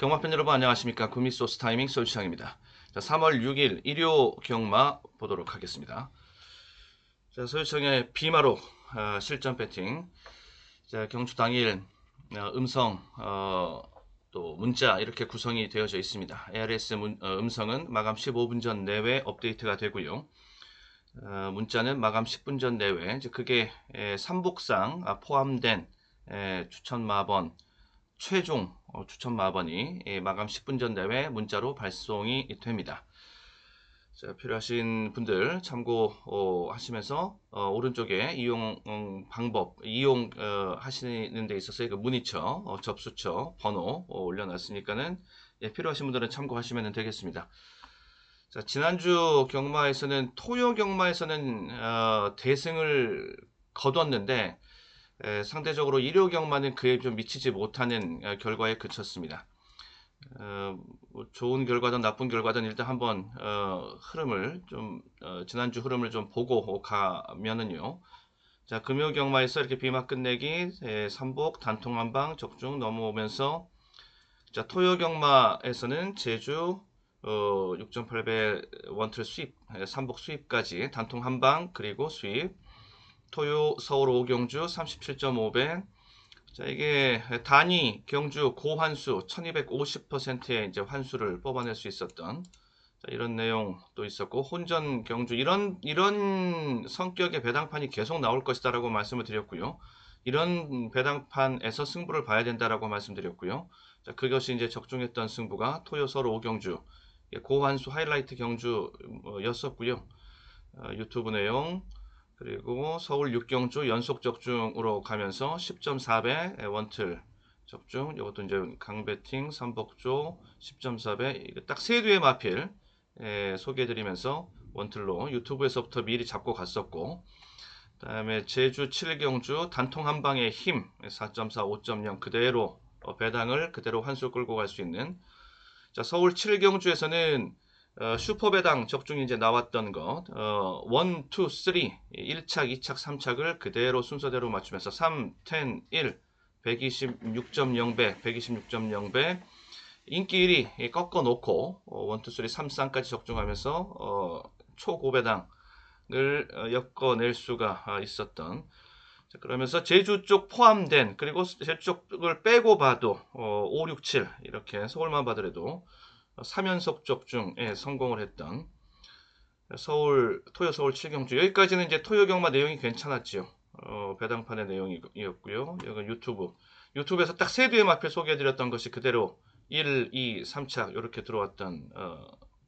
경마팬 여러분 안녕하십니까. 구미소스 타이밍 소유시장입니다. 자, 3월 6일 일요 경마 보도록 하겠습니다. 자, 소유시장의 비마로 실전 배팅. 자, 경주 당일 음성 또 문자 이렇게 구성이 되어져 있습니다. ARS 음성은 마감 15분 전 내외 업데이트가 되고요. 문자는 마감 10분 전 내외, 이제 그게 삼복상 포함된 추천 마번 최종 추천 마번이 마감 10분 전 내외 문자로 발송이 됩니다. 자, 필요하신 분들 참고하시면서 오른쪽에 이용 방법, 하시는 데 있어서 그 문의처, 접수처, 번호 올려놨으니까는 필요하신 분들은 참고하시면 되겠습니다. 자, 지난주 경마에서는 토요 경마에서는 대승을 거뒀는데 상대적으로 일요 경마는 그에 좀 미치지 못하는 결과에 그쳤습니다. 뭐 좋은 결과든 나쁜 결과든 일단 한번 흐름을 좀 지난주 흐름을 좀 보고 가면은요. 자, 금요 경마에서 이렇게 비막 끝내기, 삼복 단통 한방 적중 넘어오면서 자, 토요 경마에서는 제주 6,800 원틀 수입, 삼복 수입까지 단통 한방 그리고 수입. 토요 서울 오경주 37.5배. 자, 이게 단위 경주 고환수 1250%의 이제 환수를 뽑아낼 수 있었던 자, 이런 내용도 있었고, 혼전 경주 이런 성격의 배당판이 계속 나올 것이다라고 말씀을 드렸고요. 이런 배당판에서 승부를 봐야 된다라고 말씀드렸고요. 자, 그것이 이제 적중했던 승부가 토요 서울 오경주 고환수 하이라이트 경주였었고요. 유튜브 내용 그리고 서울 6경주 연속 적중으로 가면서 10.4배 원틀 적중. 이것도 이제 강배팅 삼복조 10.4배 딱 세 두의 마필 소개해드리면서 원틀로 유튜브에서부터 미리 잡고 갔었고, 그 다음에 제주 7경주 단통 한방의 힘 4.4, 5.0 그대로 배당을 그대로 환수 끌고 갈 수 있는. 자, 서울 7경주에서는 슈퍼배당 적중이 이제 나왔던 것, 1, 2, 3, 1착, 2착, 3착을 그대로 순서대로 맞추면서 3, 10, 1, 126.0배, 126.0배, 인기 1위 꺾어 놓고 1, 2, 3, 3쌍까지 적중하면서 초고배당을 엮어낼 수가 있었던. 자, 그러면서 제주 쪽 포함된, 그리고 제주 쪽을 빼고 봐도 5, 6, 7 이렇게 서울만 봐더라도 3연속 적중에 성공을 했던 토요 서울 7경주. 여기까지는 이제 토요 경마 내용이 괜찮았지요. 배당판의 내용이었고요. 여기 유튜브에서 딱 세 두의 마표 소개해드렸던 것이 그대로 1, 2, 3착 이렇게 들어왔던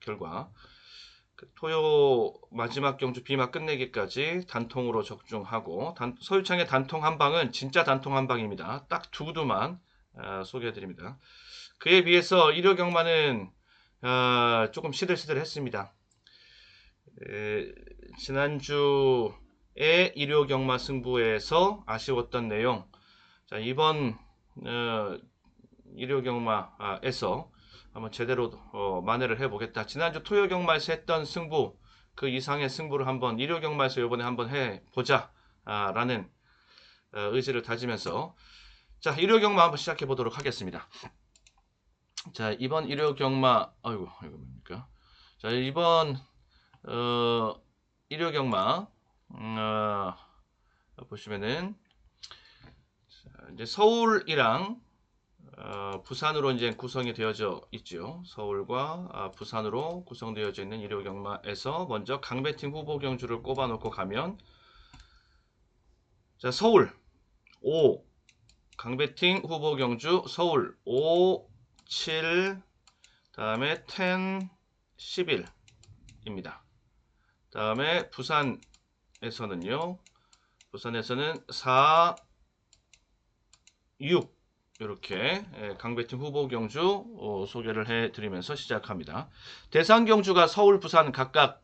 결과. 토요 마지막 경주 비막 끝내기까지 단통으로 적중하고, 서유창의 단통 한방은 진짜 단통 한방입니다. 딱 두 구두만 소개해드립니다. 그에 비해서 일요 경마는 조금 시들시들했습니다. 지난주에 일요 경마 승부에서 아쉬웠던 내용, 자, 이번 일요 경마에서 한번 제대로 만회를 해보겠다. 지난주 토요 경마에서 했던 승부 그 이상의 승부를 한번 일요 경마에서 이번에 한번 해보자 라는 의지를 다지면서, 자, 일요 경마 한번 시작해 보도록 하겠습니다. 자, 이번 일요 경마, 이거 뭡니까? 자, 이번 일요 경마 보시면은 이제 서울이랑 부산으로 이제 구성이 되어져 있죠. 서울과 부산으로 구성되어져 있는 일요 경마에서 먼저 강배팀 후보 경주를 꼽아놓고 가면, 자, 서울 5 강배팅 후보 경주 서울 5, 7, 다음에 10, 11입니다. 다음에 부산에서는 4, 6 이렇게 강배팀 후보 경주 소개를 해드리면서 시작합니다. 대상 경주가 서울, 부산 각각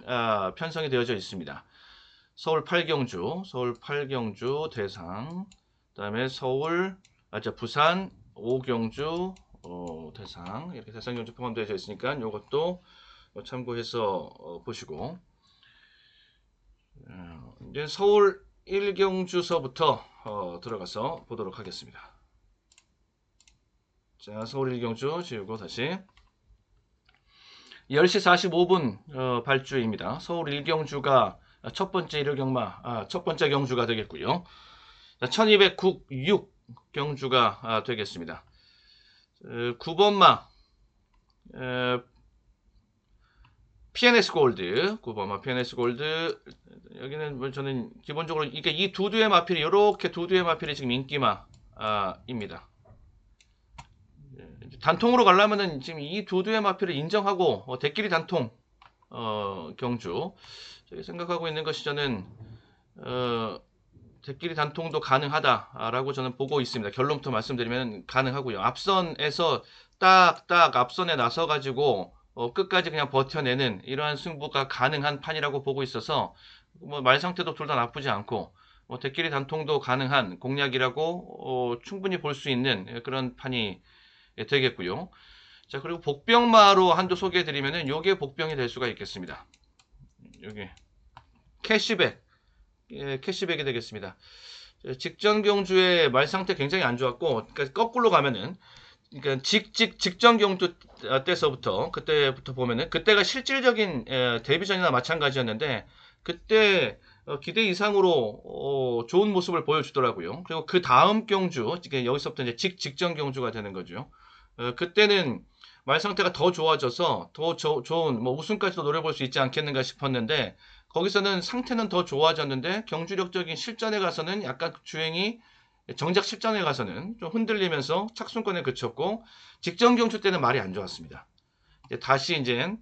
편성이 되어져 있습니다. 서울 8경주 대상, 그 다음에 부산 5경주 대상, 이렇게 대상 경주 포함되어 있으니까 이것도 참고해서 보시고, 이제 서울 1경주서부터 들어가서 보도록 하겠습니다. 자, 서울 일경주 지우고 다시 10시 45분 발주입니다. 서울 일경주가 첫 번째 일요 경마, 첫 번째 경주가 되겠고요. 1206 경주가 되겠습니다. 9번마 PNS 골드, 9번마 PNS 골드. 여기는 뭐 저는 기본적으로 이게 이 두 두의 마필이 이렇게 두 두의 마필이 지금 인기마입니다. 단통으로 가려면은 지금 이 두 두의 마필을 인정하고 대끼리 단통 경주 생각하고 있는 것이 저는 대끼리 단통도 가능하다라고 저는 보고 있습니다. 결론부터 말씀드리면 가능하고요. 앞선에서 딱 앞선에 나서 가지고 끝까지 그냥 버텨내는 이러한 승부가 가능한 판이라고 보고 있어서 뭐 말 상태도 둘 다 나쁘지 않고 대끼리 단통도 가능한 공략이라고 충분히 볼 수 있는 그런 판이 되겠고요. 자, 그리고 복병마로 한두 소개해 드리면은 요게 복병이 될 수가 있겠습니다. 요게 캐시백, 캐시백이 되겠습니다. 직전 경주의 말 상태 굉장히 안 좋았고, 그러니까 거꾸로 가면은, 그러니까 직전 경주 그때부터 보면은 그때가 실질적인 데뷔전이나 마찬가지였는데 그때 기대 이상으로 좋은 모습을 보여주더라고요. 그리고 그 다음 경주, 여기서부터 이제 직전 경주가 되는 거죠. 그때는 말 상태가 더 좋아져서 더 좋은 뭐 우승까지도 노려볼 수 있지 않겠는가 싶었는데 거기서는 상태는 더 좋아졌는데 경주력적인 실전에 가서는 약간 주행이 정작 실전에 가서는 좀 흔들리면서 착순권에 그쳤고 직전 경주 때는 말이 안 좋았습니다. 다시 이제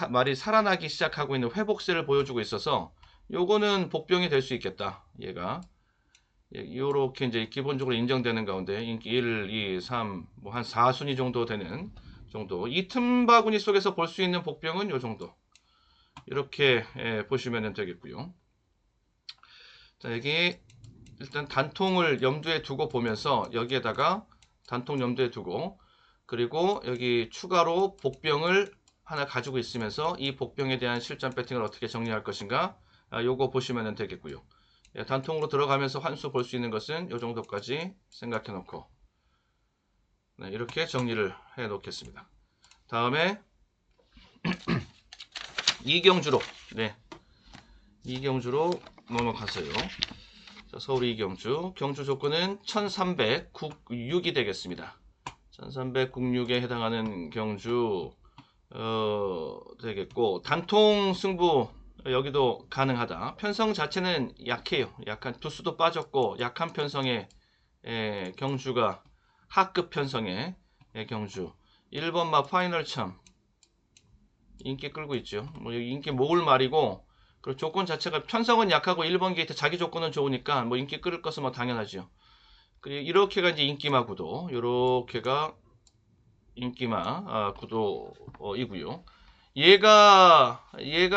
말이 살아나기 시작하고 있는 회복세를 보여주고 있어서 요거는 복병이 될 수 있겠다. 얘가 요렇게 이제 기본적으로 인정되는 가운데 인기 1, 2, 3, 뭐 한 4순위 정도 되는 정도. 이 틈바구니 속에서 볼 수 있는 복병은 요 정도. 이렇게 보시면 되겠고요. 자, 여기 일단 단통을 염두에 두고 보면서 여기에다가 단통 염두에 두고 그리고 여기 추가로 복병을 하나 가지고 있으면서 이 복병에 대한 실전 배팅을 어떻게 정리할 것인가 요거 보시면 되겠고요. 단통으로 들어가면서 환수 볼 수 있는 것은 이 정도까지 생각해 놓고 이렇게 정리를 해 놓겠습니다. 다음에 이경주로 이경주로 넘어가세요. 자, 서울 이경주 경주 조건은 1306이 되겠습니다. 1306에 해당하는 경주 되겠고 단통 승부 여기도 가능하다. 편성 자체는 약해요. 약간 두수도 빠졌고 약한 편성의 경주가 하급 편성의 경주 1번마 파이널 참 인기 끌고 있죠. 뭐 여기 인기 모을 말이고 그리고 조건 자체가 편성은 약하고 1번 게이트 자기 조건은 좋으니까 뭐 인기 끌을 것은 뭐 당연하죠. 그리고 이렇게가 이제 인기마 구도, 요렇게가 인기마 구도이고요. 얘가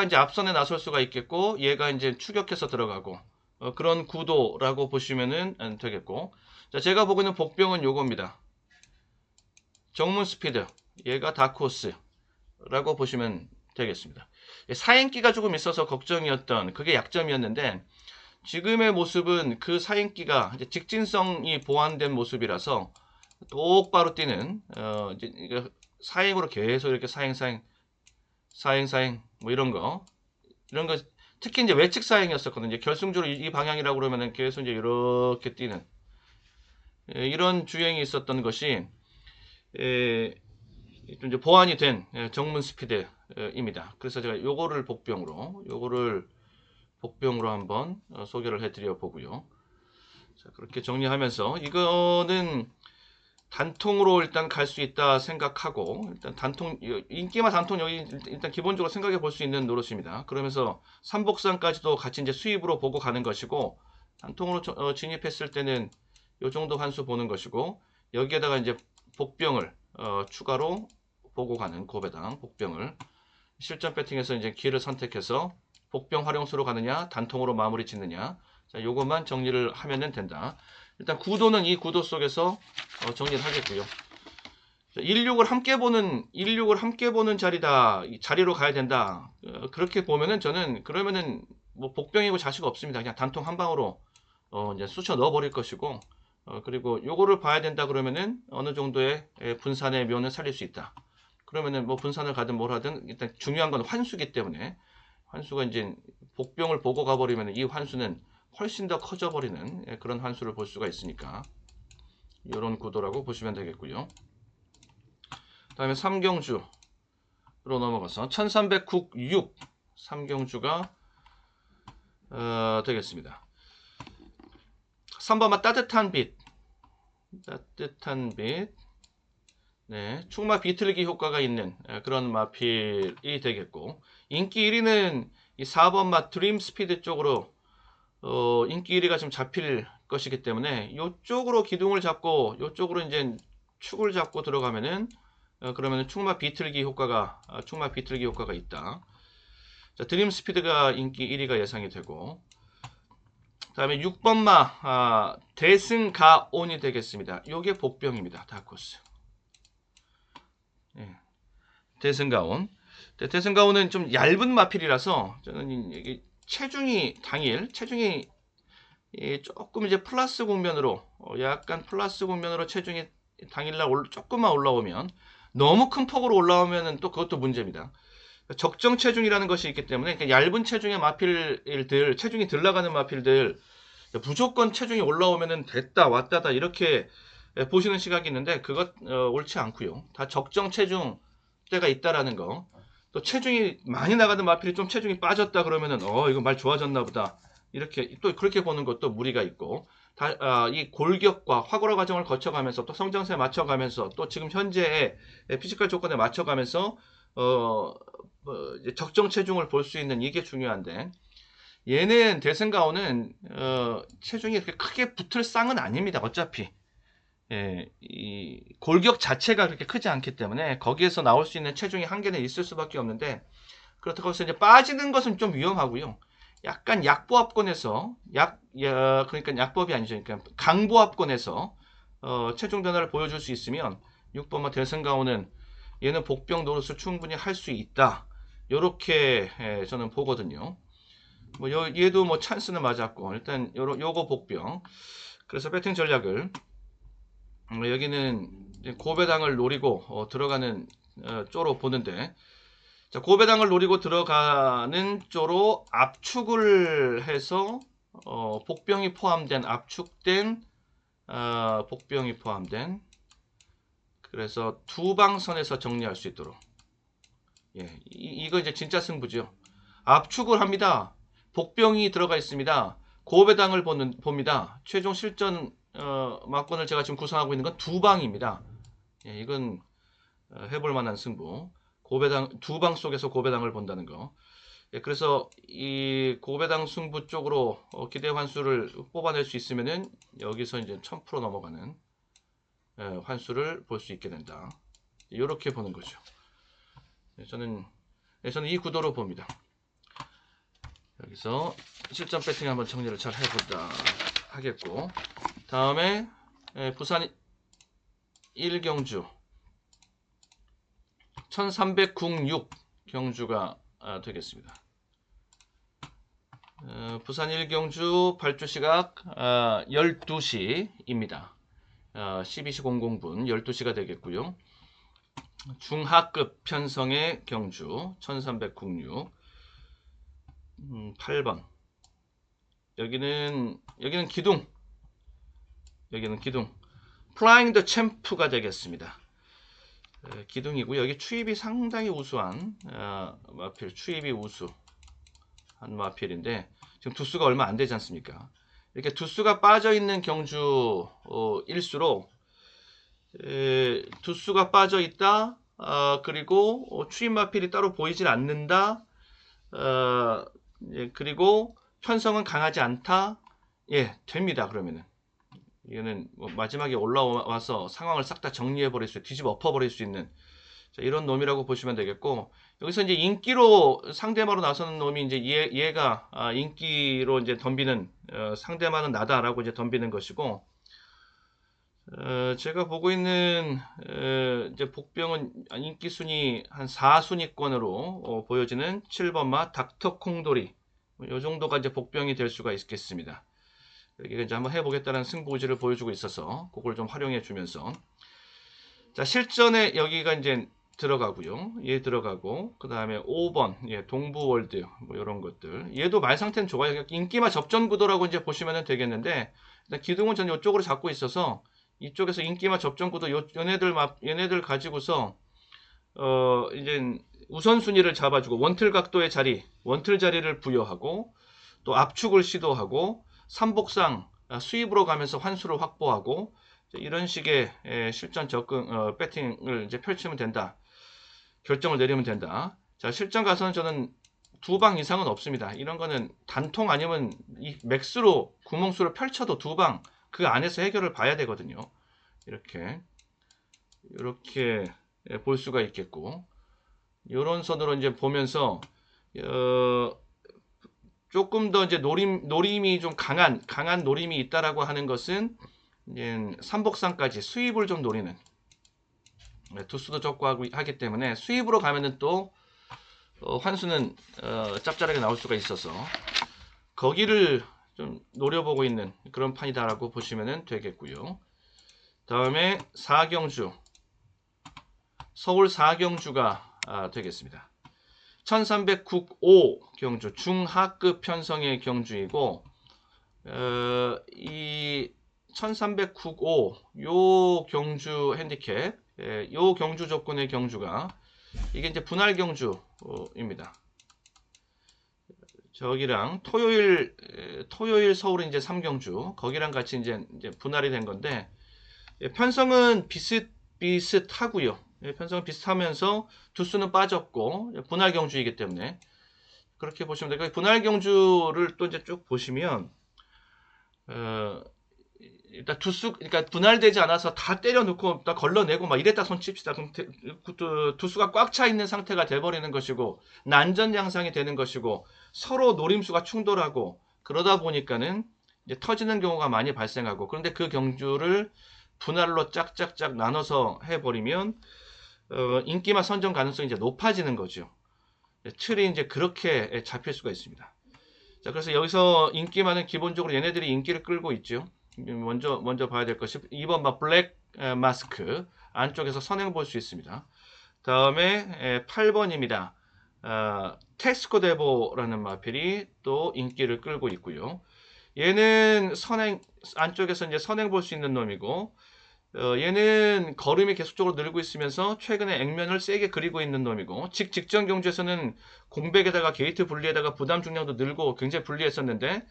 이제 앞선에 나설 수가 있겠고 얘가 이제 추격해서 들어가고 그런 구도라고 보시면은 되겠고. 자, 제가 보고 있는 복병은 요겁니다. 정문 스피드, 얘가 다크호스라고 보시면 되겠습니다. 사행기가 조금 있어서 걱정이었던 그게 약점이었는데 지금의 모습은 그 사행기가 이제 직진성이 보완된 모습이라서 똑바로 뛰는 이제 사행으로 계속 이렇게 사행 뭐 이런 거 특히 이제 외측 사행이었었거든요. 결승주로 이 방향이라고 그러면은 계속 이제 이렇게 뛰는 이런 주행이 있었던 것이 좀 이제 보완이 된 정문 스피드입니다. 그래서 제가 요거를 복병으로 한번 소개를 해드려 보고요. 자, 그렇게 정리하면서 이거는 단통으로 일단 갈 수 있다 생각하고 일단 단통 인기마 단통 여기 일단 기본적으로 생각해 볼 수 있는 노릇입니다. 그러면서 삼복상까지도 같이 이제 수입으로 보고 가는 것이고 단통으로 진입했을 때는 요 정도 환수 보는 것이고 여기에다가 이제 복병을 추가로 보고 가는 고배당 복병을 실전 배팅에서 이제 기회를 선택해서 복병 활용수로 가느냐 단통으로 마무리 짓느냐 자, 요것만 정리를 하면 된다. 일단 구도는 이 구도 속에서 정리를 하겠고요. 16을 함께 보는 자리로 가야 된다. 그렇게 보면은 저는 그러면은 뭐 복병이고 자식 없습니다. 그냥 단통 한 방으로 이제 쑤쳐 넣어 버릴 것이고 그리고 요거를 봐야 된다 그러면은 어느 정도의 분산의 묘는 살릴 수 있다. 그러면은 뭐 분산을 가든 뭘 하든 일단 중요한 건 환수기 때문에 환수가 이제 복병을 보고 가버리면 이 환수는 훨씬 더 커져 버리는 그런 환수를 볼 수가 있으니까 이런 구도라고 보시면 되겠고요. 다음에 삼경주로 넘어가서 1396 삼경주가 되겠습니다. 3번만 따뜻한 빛, 네, 충마 비틀기 효과가 있는 그런 마필이 되겠고, 인기 1위는 이 4번 맛 드림 스피드 쪽으로 인기 1위가 좀 잡힐 것이기 때문에 이쪽으로 기둥을 잡고 이쪽으로 이제 축을 잡고 들어가면은 그러면은 충마 비틀기 효과가 있다. 자, 드림 스피드가 인기 1위가 예상이 되고, 다음에 6번마 대승가온이 되겠습니다. 요게 복병입니다. 다크호스. 예, 대승가온. 대승가온은 좀 얇은 마필이라서 저는 이게 체중이 조금 이제 플러스 국면으로 약간 플러스 국면으로 체중이 당일날 조금만 올라오면, 너무 큰 폭으로 올라오면은 또 그것도 문제입니다. 적정 체중이라는 것이 있기 때문에 얇은 체중의 마필들, 체중이 덜 나가는 마필들 무조건 체중이 올라오면은 됐다 왔다다 이렇게 보시는 시각이 있는데 그것 옳지 않고요. 다 적정 체중 때가 있다라는 거. 또 체중이 많이 나가는 마필이 좀 체중이 빠졌다 그러면은 이거 말 좋아졌나 보다 이렇게 또 그렇게 보는 것도 무리가 있고, 이 골격과 확오라 과정을 거쳐가면서 또 성장세에 맞춰가면서 또 지금 현재의 피지컬 조건에 맞춰가면서 적정 체중을 볼 수 있는 이게 중요한데, 얘는 대승가오는 체중이 그렇게 크게 붙을 쌍은 아닙니다. 어차피 이 골격 자체가 그렇게 크지 않기 때문에 거기에서 나올 수 있는 체중이 한계는 있을 수밖에 없는데, 그렇다고 해서 이제 빠지는 것은 좀 위험하고요. 약간 약보합권에서 그러니까 약법이 아니죠. 그러니까 강보합권에서 체중 변화를 보여줄 수 있으면 6번마 대승가오는 얘는 복병 노릇을 충분히 할 수 있다. 요렇게 저는 보거든요. 뭐 얘도 뭐 찬스는 맞았고 일단 요거 복병. 그래서 배팅 전략을 여기는 고배당을 노리고 들어가는 쪼로 보는데, 자, 고배당을 노리고 들어가는 쪼로 압축을 해서 복병이 포함된 압축된 복병이 포함된, 그래서 두 방선에서 정리할 수 있도록. 예, 이거 이제 진짜 승부죠. 압축을 합니다. 복병이 들어가 있습니다. 고배당을 봅니다. 최종 실전 막권을 제가 지금 구성하고 있는 건 두 방입니다. 예, 이건 해볼 만한 승부. 고배당 두 방 속에서 고배당을 본다는 거. 예, 그래서 이 고배당 승부 쪽으로 기대 환수를 뽑아낼 수 있으면은 여기서 이제 1000% 넘어가는 환수를 볼 수 있게 된다. 이렇게 보는 거죠. 예, 저는 이 구도로 봅니다. 여기서 실전 배팅 한번 정리를 잘 해보자 하겠고, 다음에 부산 1경주 1306 경주가 되겠습니다. 부산 1경주 발주 시각 12시입니다. 12시 00분 12시가 되겠고요. 중하급 편성의 경주 1306 8번. 여기는 기둥. 플라잉 더 챔프가 되겠습니다. 기둥이고 여기 추입이 상당히 우수한 마필, 추입이 우수한 마필인데 지금 두수가 얼마 안 되지 않습니까? 이렇게 두수가 빠져 있는 경주일수록 두수가 빠져 있다. 그리고 추입 마필이 따로 보이질 않는다. 그리고 편성은 강하지 않다. 예, 됩니다. 그러면은 이거는 뭐 마지막에 올라와서 상황을 싹 다 정리해 버릴 수, 뒤집어 엎어 버릴 수 있는 이런 놈이라고 보시면 되겠고, 여기서 이제 인기로 상대마로 나서는 놈이 이제 얘가 인기로 이제 덤비는 상대마는 나다라고 이제 덤비는 것이고, 제가 보고 있는 이제 복병은 인기 순위 한 4순위권으로 보여지는 7번마 닥터 콩돌이, 이 정도가 이제 복병이 될 수가 있겠습니다. 여기가 이제 한번 해보겠다는 승부 의지를 보여주고 있어서 그걸 좀 활용해 주면서 자 실전에 여기가 이제 들어가고요. 얘 들어가고 그 다음에 5번 예, 동부월드 뭐 이런 것들 얘도 말 상태는 좋아요. 인기마 접전 구도라고 이제 보시면 되겠는데 일단 기둥은 전 이쪽으로 잡고 있어서 이쪽에서 인기마 접전 구도 얘네들 가지고서 이제 우선순위를 잡아주고 원틀 각도의 자리 원틀 자리를 부여하고 또 압축을 시도하고 삼복상 수입으로 가면서 환수를 확보하고 이런 식의 실전 접근 배팅을 이제 펼치면 된다. 결정을 내리면 된다. 자, 실전 가서는 저는 2방 이상은 없습니다. 이런 거는 단통 아니면 이 맥스로 구멍수를 펼쳐도 2방 그 안에서 해결을 봐야 되거든요. 이렇게 볼 수가 있겠고 이런 선으로 이제 보면서 조금 더 이제 노림이 좀 강한 노림이 있다라고 하는 것은 이제 삼복상까지 수입을 좀 노리는 두수도 적고 하기 때문에 수입으로 가면은 또 환수는 짭짤하게 나올 수가 있어서 거기를 좀 노려보고 있는 그런 판이다라고 보시면 되겠고요. 다음에 4경주 서울 4경주가 되겠습니다. 1395 경주 중하급 편성의 경주이고 이 1395 요 경주 핸디캡 요 경주 조건의 경주가 이게 이제 분할 경주입니다. 저기랑 토요일 서울은 이제 3경주 거기랑 같이 이제 분할이 된 건데 편성은 비슷하고요. 편성은 비슷하면서 두수는 빠졌고 분할 경주이기 때문에 그렇게 보시면 되고 분할 경주를 또 이제 쭉 보시면 일단 그러니까 분할되지 않아서 다 때려놓고 다 걸러내고 막 이랬다 손칩시다. 그럼 두수가 꽉 차 있는 상태가 돼버리는 것이고 난전 양상이 되는 것이고 서로 노림수가 충돌하고 그러다 보니까는 이제 터지는 경우가 많이 발생하고 그런데 그 경주를 분할로 짝짝짝 나눠서 해버리면 인기마 선정 가능성이 이제 높아지는 거죠. 틀이 이제 그렇게 잡힐 수가 있습니다. 자, 그래서 여기서 인기마는 기본적으로 얘네들이 인기를 끌고 있죠. 먼저 봐야 될 것이 2번 블랙 마스크 안쪽에서 선행 볼 수 있습니다. 다음에 8번입니다. 테스코 데보라는 마필이 또 인기를 끌고 있고요. 얘는 안쪽에서 이제 선행 볼 수 있는 놈이고 얘는 걸음이 계속적으로 늘고 있으면서 최근에 액면을 세게 그리고 있는 놈이고 직전 경주에서는 공백에다가 게이트 분리에다가 부담 중량도 늘고 굉장히 불리했었는데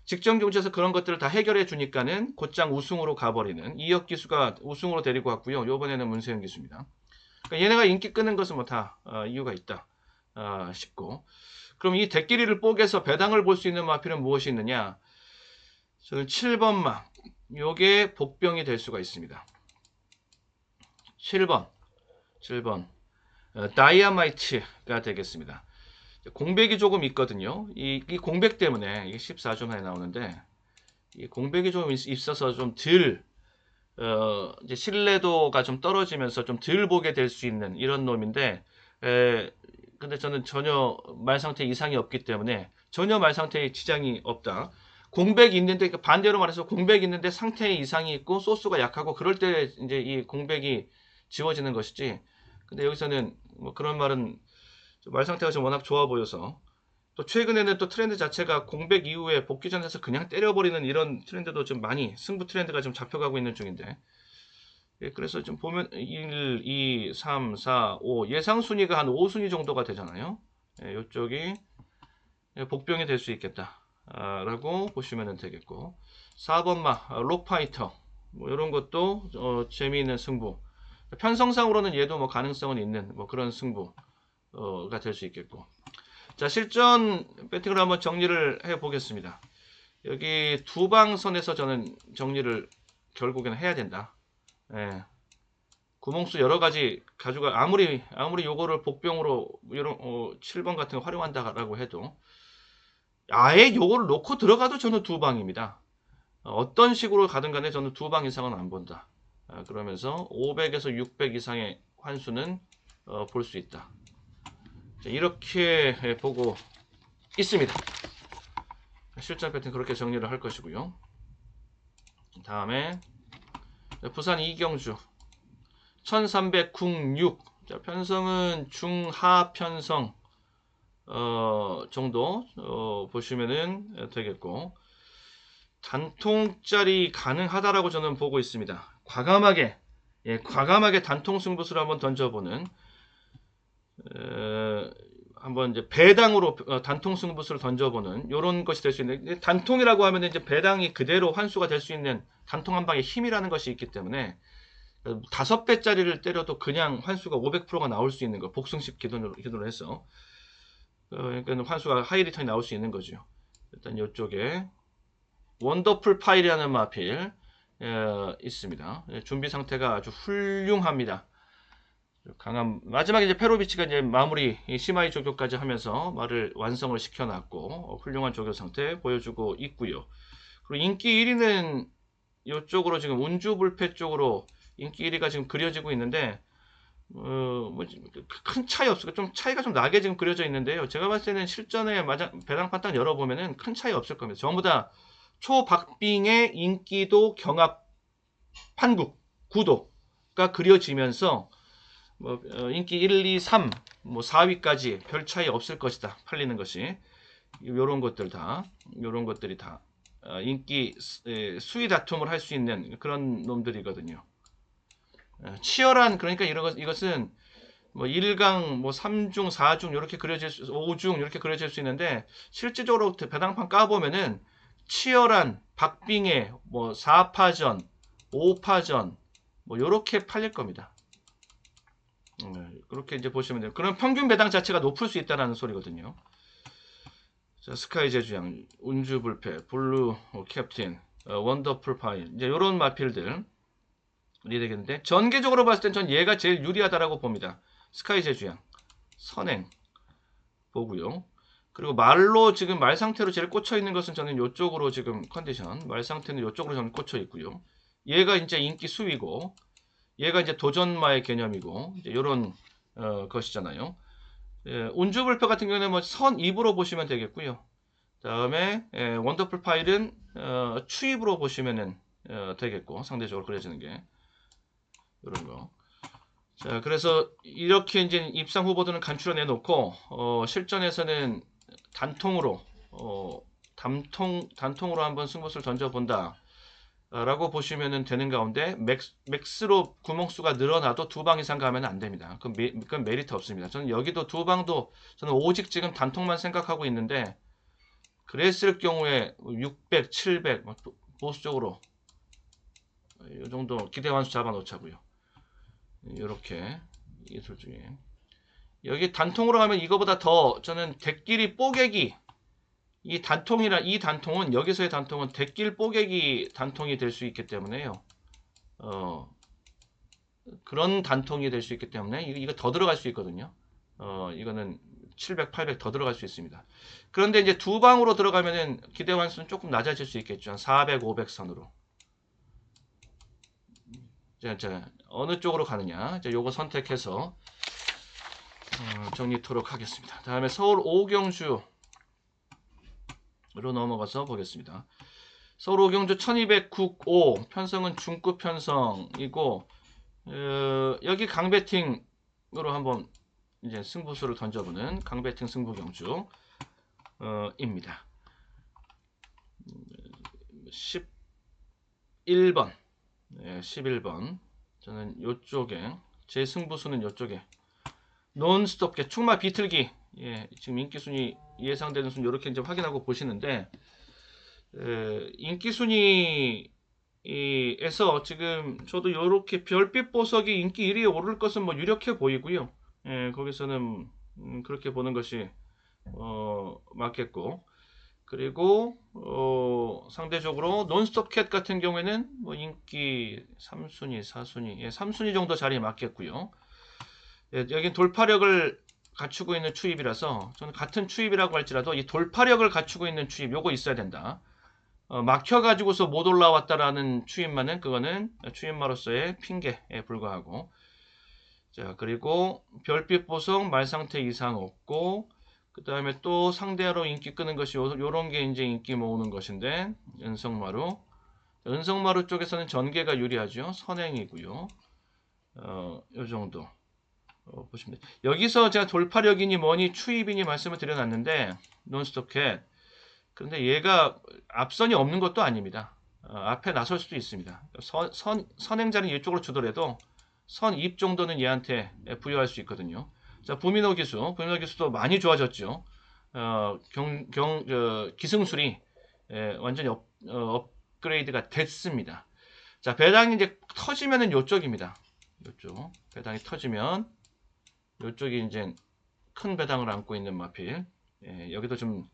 직전 경주에서 그런 것들을 다 해결해 주니까는 곧장 우승으로 가버리는 이혁 기수가 우승으로 데리고 왔고요. 이번에는 문세영 기수입니다. 그러니까 얘네가 인기 끄는 것은 뭐 다 이유가 있다 싶고 그럼 이 대끼리를 뽀개서 배당을 볼 수 있는 마필은 무엇이 있느냐? 저는 7번마 요게 복병이 될 수가 있습니다. 7번 다이아마이트가 되겠습니다. 공백이 조금 있거든요. 이 공백 때문에 이게 14점 안에 나오는데 이 공백이 좀 있어서 좀 이제 신뢰도가 좀 떨어지면서 좀 덜 보게 될 수 있는 이런 놈인데 근데 저는 전혀 말 상태 이상이 없기 때문에 전혀 말 상태에 지장이 없다. 공백이 있는데 반대로 말해서 공백이 있는데 상태에 이상이 있고 소스가 약하고 그럴 때 이제 이 공백이 지워지는 것이지. 근데 여기서는 뭐 그런 말은 말 상태가 좀 워낙 좋아 보여서 또 최근에는 또 트렌드 자체가 공백 이후에 복귀전에서 그냥 때려버리는 이런 트렌드도 좀 많이 승부 트렌드가 좀 잡혀가고 있는 중인데 그래서 좀 보면 1, 2, 3, 4, 5 예상 순위가 한 5순위 정도가 되잖아요. 이쪽이 복병이 될 수 있겠다 라고 보시면 되겠고 4번마 록파이터 뭐 이런 것도 재미있는 승부 편성상으로는 얘도 뭐 가능성은 있는 뭐 그런 승부가 될 수 있겠고 자 실전 배팅을 한번 정리를 해 보겠습니다. 여기 두방선에서 저는 정리를 결국에는 해야 된다. 구멍수 여러가지 가져가 아무리 요거를 복병으로 이런 7번 같은 거 활용한다라고 해도 아예 요거를 놓고 들어가도 저는 두방입니다. 어떤 식으로 가든 간에 저는 2방 이상은 안 본다. 그러면서 500에서 600 이상의 환수는 볼 수 있다. 자, 이렇게 보고 있습니다. 실전 배팅 그렇게 정리를 할 것이고요. 다음에 부산 이경주 1306. 자, 편성은 중하 편성 정도 보시면은 되겠고, 단통짜리 가능하다라고 저는 보고 있습니다. 과감하게, 과감하게 단통 승부수를 한번 던져보는, 한번 이제 배당으로 단통 승부수를 던져보는 이런 것이 될 수 있는데, 단통이라고 하면 이제 배당이 그대로 환수가 될 수 있는 단통 한 방의 힘이라는 것이 있기 때문에 5배짜리를 때려도 그냥 환수가 500%가 나올 수 있는 거, 복승식 기준으로 해서 그러니까 환수가 하이 리턴이 나올 수 있는 거죠. 일단 이쪽에 원더풀 파일이라는 마필 있습니다. 준비 상태가 아주 훌륭합니다. 강한, 마지막에 이제 페로비치가 이제 마무리 시마이 조교까지 하면서 말을 완성을 시켜놨고 훌륭한 조교 상태 보여주고 있고요. 그리고 인기 1위는 이쪽으로 지금 운주불패 쪽으로 인기 1위가 지금 그려지고 있는데 큰 차이 없을, 좀 차이가 좀 나게 지금 그려져 있는데요. 제가 봤을 때는 실전에 배당판 딱 열어보면은 큰 차이 없을 겁니다. 전부 다 초박빙의 인기도 경합 판국 구도가 그려지면서 인기 1, 2, 3, 4위까지 별 차이 없을 것이다. 팔리는 것이. 요런 것들이 다 인기 수위 다툼을 할 수 있는 그런 놈들이거든요. 치열한, 그러니까 이것은 1강, 3중, 4중 이렇게 그려질 수, 5중 이렇게 그려질 수 있는데, 실질적으로 배당판 까보면은 치열한 박빙의 4파전, 5파전 요렇게 팔릴 겁니다. 그렇게 이제 보시면 돼요. 그럼 평균 배당 자체가 높을 수 있다는 소리거든요. 자, 스카이 제주양, 운주불패, 블루 캡틴, 원더풀 파일, 이제 요런 마필들 이 되겠는데, 전개적으로 봤을 땐 전 얘가 제일 유리하다라고 봅니다. 스카이 제주양, 선행 보고요. 그리고 말로 지금 말 상태로 제일 꽂혀 있는 것은 저는 이쪽으로 지금 컨디션 말 상태는 이쪽으로 저는 꽂혀 있고요. 얘가 이제 인기 수위고, 얘가 이제 도전마의 개념이고, 이제 이런 것이잖아요. 운주불패 같은 경우는 선 2부로 보시면 되겠고요. 다음에 원더풀 파일은 추입으로 보시면 되겠고, 상대적으로 그려지는 게 이런 거. 자, 그래서 이렇게 이제 입상 후보들은 간추려내 놓고 실전에서는 단통으로 단통으로 한번 승부수를 던져본다 라고 보시면 되는 가운데, 맥스로 구멍수가 늘어나도 2방 이상 가면 안 됩니다. 그건 메리트 없습니다. 저는 여기도 2방도 저는 오직 지금 단통만 생각하고 있는데, 그랬을 경우에 600, 700 보수적으로 이 정도 기대 환수 잡아 놓자고요. 이렇게 이 둘 중에 여기 단통으로 하면 이거보다 더 저는 대끼리 뽀개기, 이 단통은 여기서의 단통은 대낄 뽀개기 단통이 될 수 있기 때문에요. 그런 단통이 될 수 있기 때문에 이거 더 들어갈 수 있거든요. 이거는 700, 800 더 들어갈 수 있습니다. 그런데 이제 2방으로 들어가면은 기대 환수는 조금 낮아질 수 있겠죠. 한 400, 500 선으로. 자, 어느 쪽으로 가느냐. 자, 요거 선택해서 정리토록 하겠습니다. 다음에 서울 오경주로 넘어가서 보겠습니다. 서울 오경주 1209 편성은 중급 편성이고, 여기 강배팅으로 한번 이제 승부수를 던져보는 강배팅 승부경주 입니다. 11번 11번 저는 요쪽에, 제 승부수는 요쪽에 논스톱 축마 비틀기, 지금 인기순위 예상되는 순위 이렇게 이제 확인하고 보시는데, 인기순위에서 지금 저도 이렇게 별빛 보석이 인기 1위에 오를 것은 유력해 보이고요. 거기서는 그렇게 보는 것이 맞겠고, 그리고 상대적으로 논스톱 캣 같은 경우에는 인기 3순위, 4순위, 3순위 정도 자리에 맞겠고요. 여긴 돌파력을 갖추고 있는 추입이라서 저는 같은 추입이라고 할지라도 이 돌파력을 갖추고 있는 추입 요거 있어야 된다. 막혀가지고서 못 올라왔다라는 추입만은 그거는 추입마로서의 핑계에 불과하고, 자, 그리고 별빛 보석 말상태 이상 없고, 그 다음에 또 상대로 인기 끄는 것이 요런 게 이제 인기 모으는 것인데, 연성마루 은성마루 쪽에서는 전개가 유리하죠. 선행이고요. 요 정도 보시면 돼요. 여기서 제가 돌파력이니 뭐니 추입이니 말씀을 드려놨는데 논스톱캣. 그런데 얘가 앞선이 없는 것도 아닙니다. 앞에 나설 수도 있습니다. 선행자는 이쪽으로 주더라도 선입 정도는 얘한테 부여할 수 있거든요. 자, 부민호 기수도 많이 좋아졌죠. 기승술이 완전히 업그레이드가 됐습니다. 자, 배당이 이제 터지면은 요쪽입니다. 요쪽 배당이 터지면 요쪽이 이제 큰 배당을 안고 있는 마필. 여기도 좀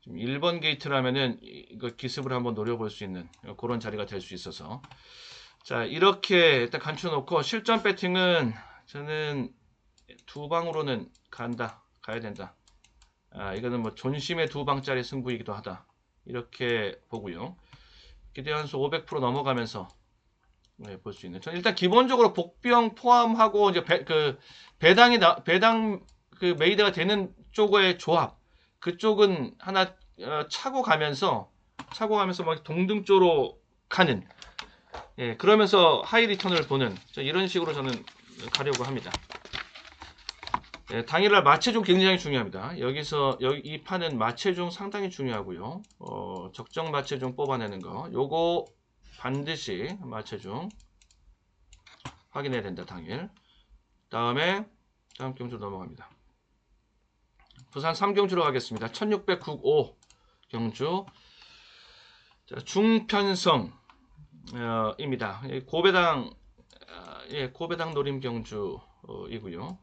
1번 게이트라면은 이거 기습을 한번 노려볼 수 있는 그런 자리가 될 수 있어서, 자, 이렇게 일단 감춰놓고 실전 배팅은 저는 두 방으로는 가야 된다. 이거는 뭐 존심의 두 방짜리 승부이기도 하다. 이렇게 보고요. 기대한수 500% 넘어가면서 볼 수 있는. 저는 일단 기본적으로 복병 포함하고 이제 배당 그 메이드가 되는 쪽의 조합, 그쪽은 하나 차고 가면서 막 동등조로 가는, 그러면서 하이 리턴을 보는 이런 식으로 저는 가려고 합니다. 당일날 마체중 굉장히 중요합니다. 이 판은 마체중 상당히 중요하고요. 적정 마체중 뽑아내는 거, 요거 반드시 마체중 확인해야 된다. 당일. 다음 경주 넘어갑니다. 부산 3경주로 가겠습니다. 1695 경주. 자, 중편성 입니다. 고배당 노림 경주이고요.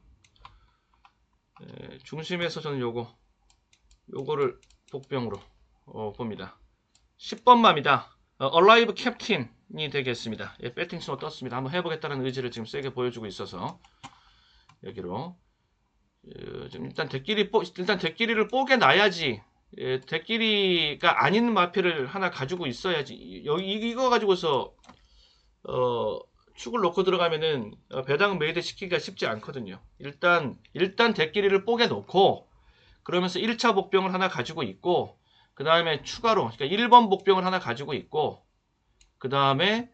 중심에서 저는 요거를 복병으로 봅니다. 10번 맙니다. 얼라이브 캡틴이 되겠습니다. 배팅 신호 떴습니다. 한번 해보겠다는 의지를 지금 세게 보여주고 있어서 여기로 일단 대끼리를 뽀개 놔야지. 대끼리가 아닌 마필을 하나 가지고 있어야지. 이거 가지고서 축을 놓고 들어가면은 배당 메이드 시키기가 쉽지 않거든요. 일단 대끼리를 뽀개 놓고 그러면서 1차 복병을 하나 가지고 있고, 그 다음에 추가로 그러니까 1번 복병을 하나 가지고 있고, 그 다음에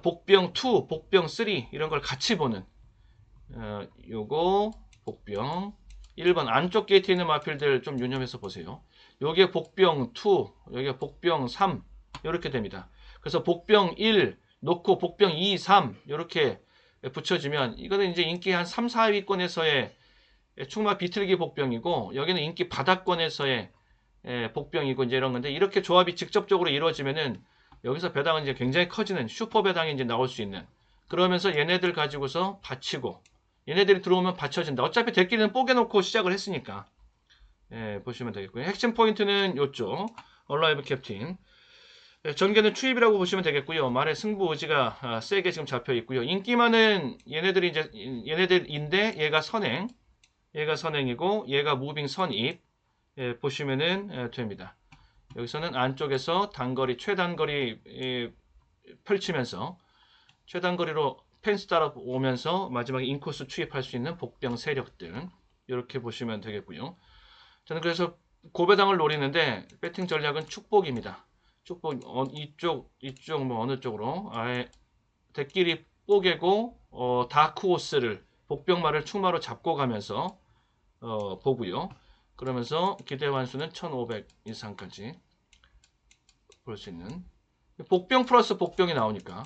복병 2, 복병 3 이런 걸 같이 보는 요거 복병 1번 안쪽 게이트에 있는 마필들 좀 유념해서 보세요. 요게 복병 2, 여기가 복병 3 이렇게 됩니다. 그래서 복병 1 놓고 복병 2, 3 이렇게 붙여지면 이거는 이제 인기 한 3, 4위권에서의 충마 비틀기 복병이고, 여기는 인기 바닥권에서의 복병이고 이제 이런 건데, 이렇게 조합이 직접적으로 이루어지면은 여기서 배당은 이제 굉장히 커지는 슈퍼 배당이 이제 나올 수 있는, 그러면서 얘네들 가지고서 받치고 얘네들이 들어오면 받쳐진다. 어차피 대끼리는 뽀개놓고 시작을 했으니까 보시면 되겠고요. 핵심 포인트는 요쪽 얼라이브 캡틴. 전개는 추입이라고 보시면 되겠고요. 말의 승부 의지가 세게 지금 잡혀 있고요. 인기만은 얘네들인데 얘가 선행이고 얘가 무빙 선입. 보시면은 됩니다. 여기서는 안쪽에서 최단거리 펼치면서 최단거리로 펜스 따라오면서 마지막에 인코스 추입할 수 있는 복병 세력들, 이렇게 보시면 되겠고요. 저는 그래서 고배당을 노리는데 배팅 전략은 축복입니다. 축복, 이쪽 뭐 어느 쪽으로 아예 대끼리 뽀개고 다크호스를 복병마를 축마로 잡고 가면서 보고요. 그러면서 기대 환수는 1500 이상까지 볼 수 있는 복병 플러스 복병이 나오니까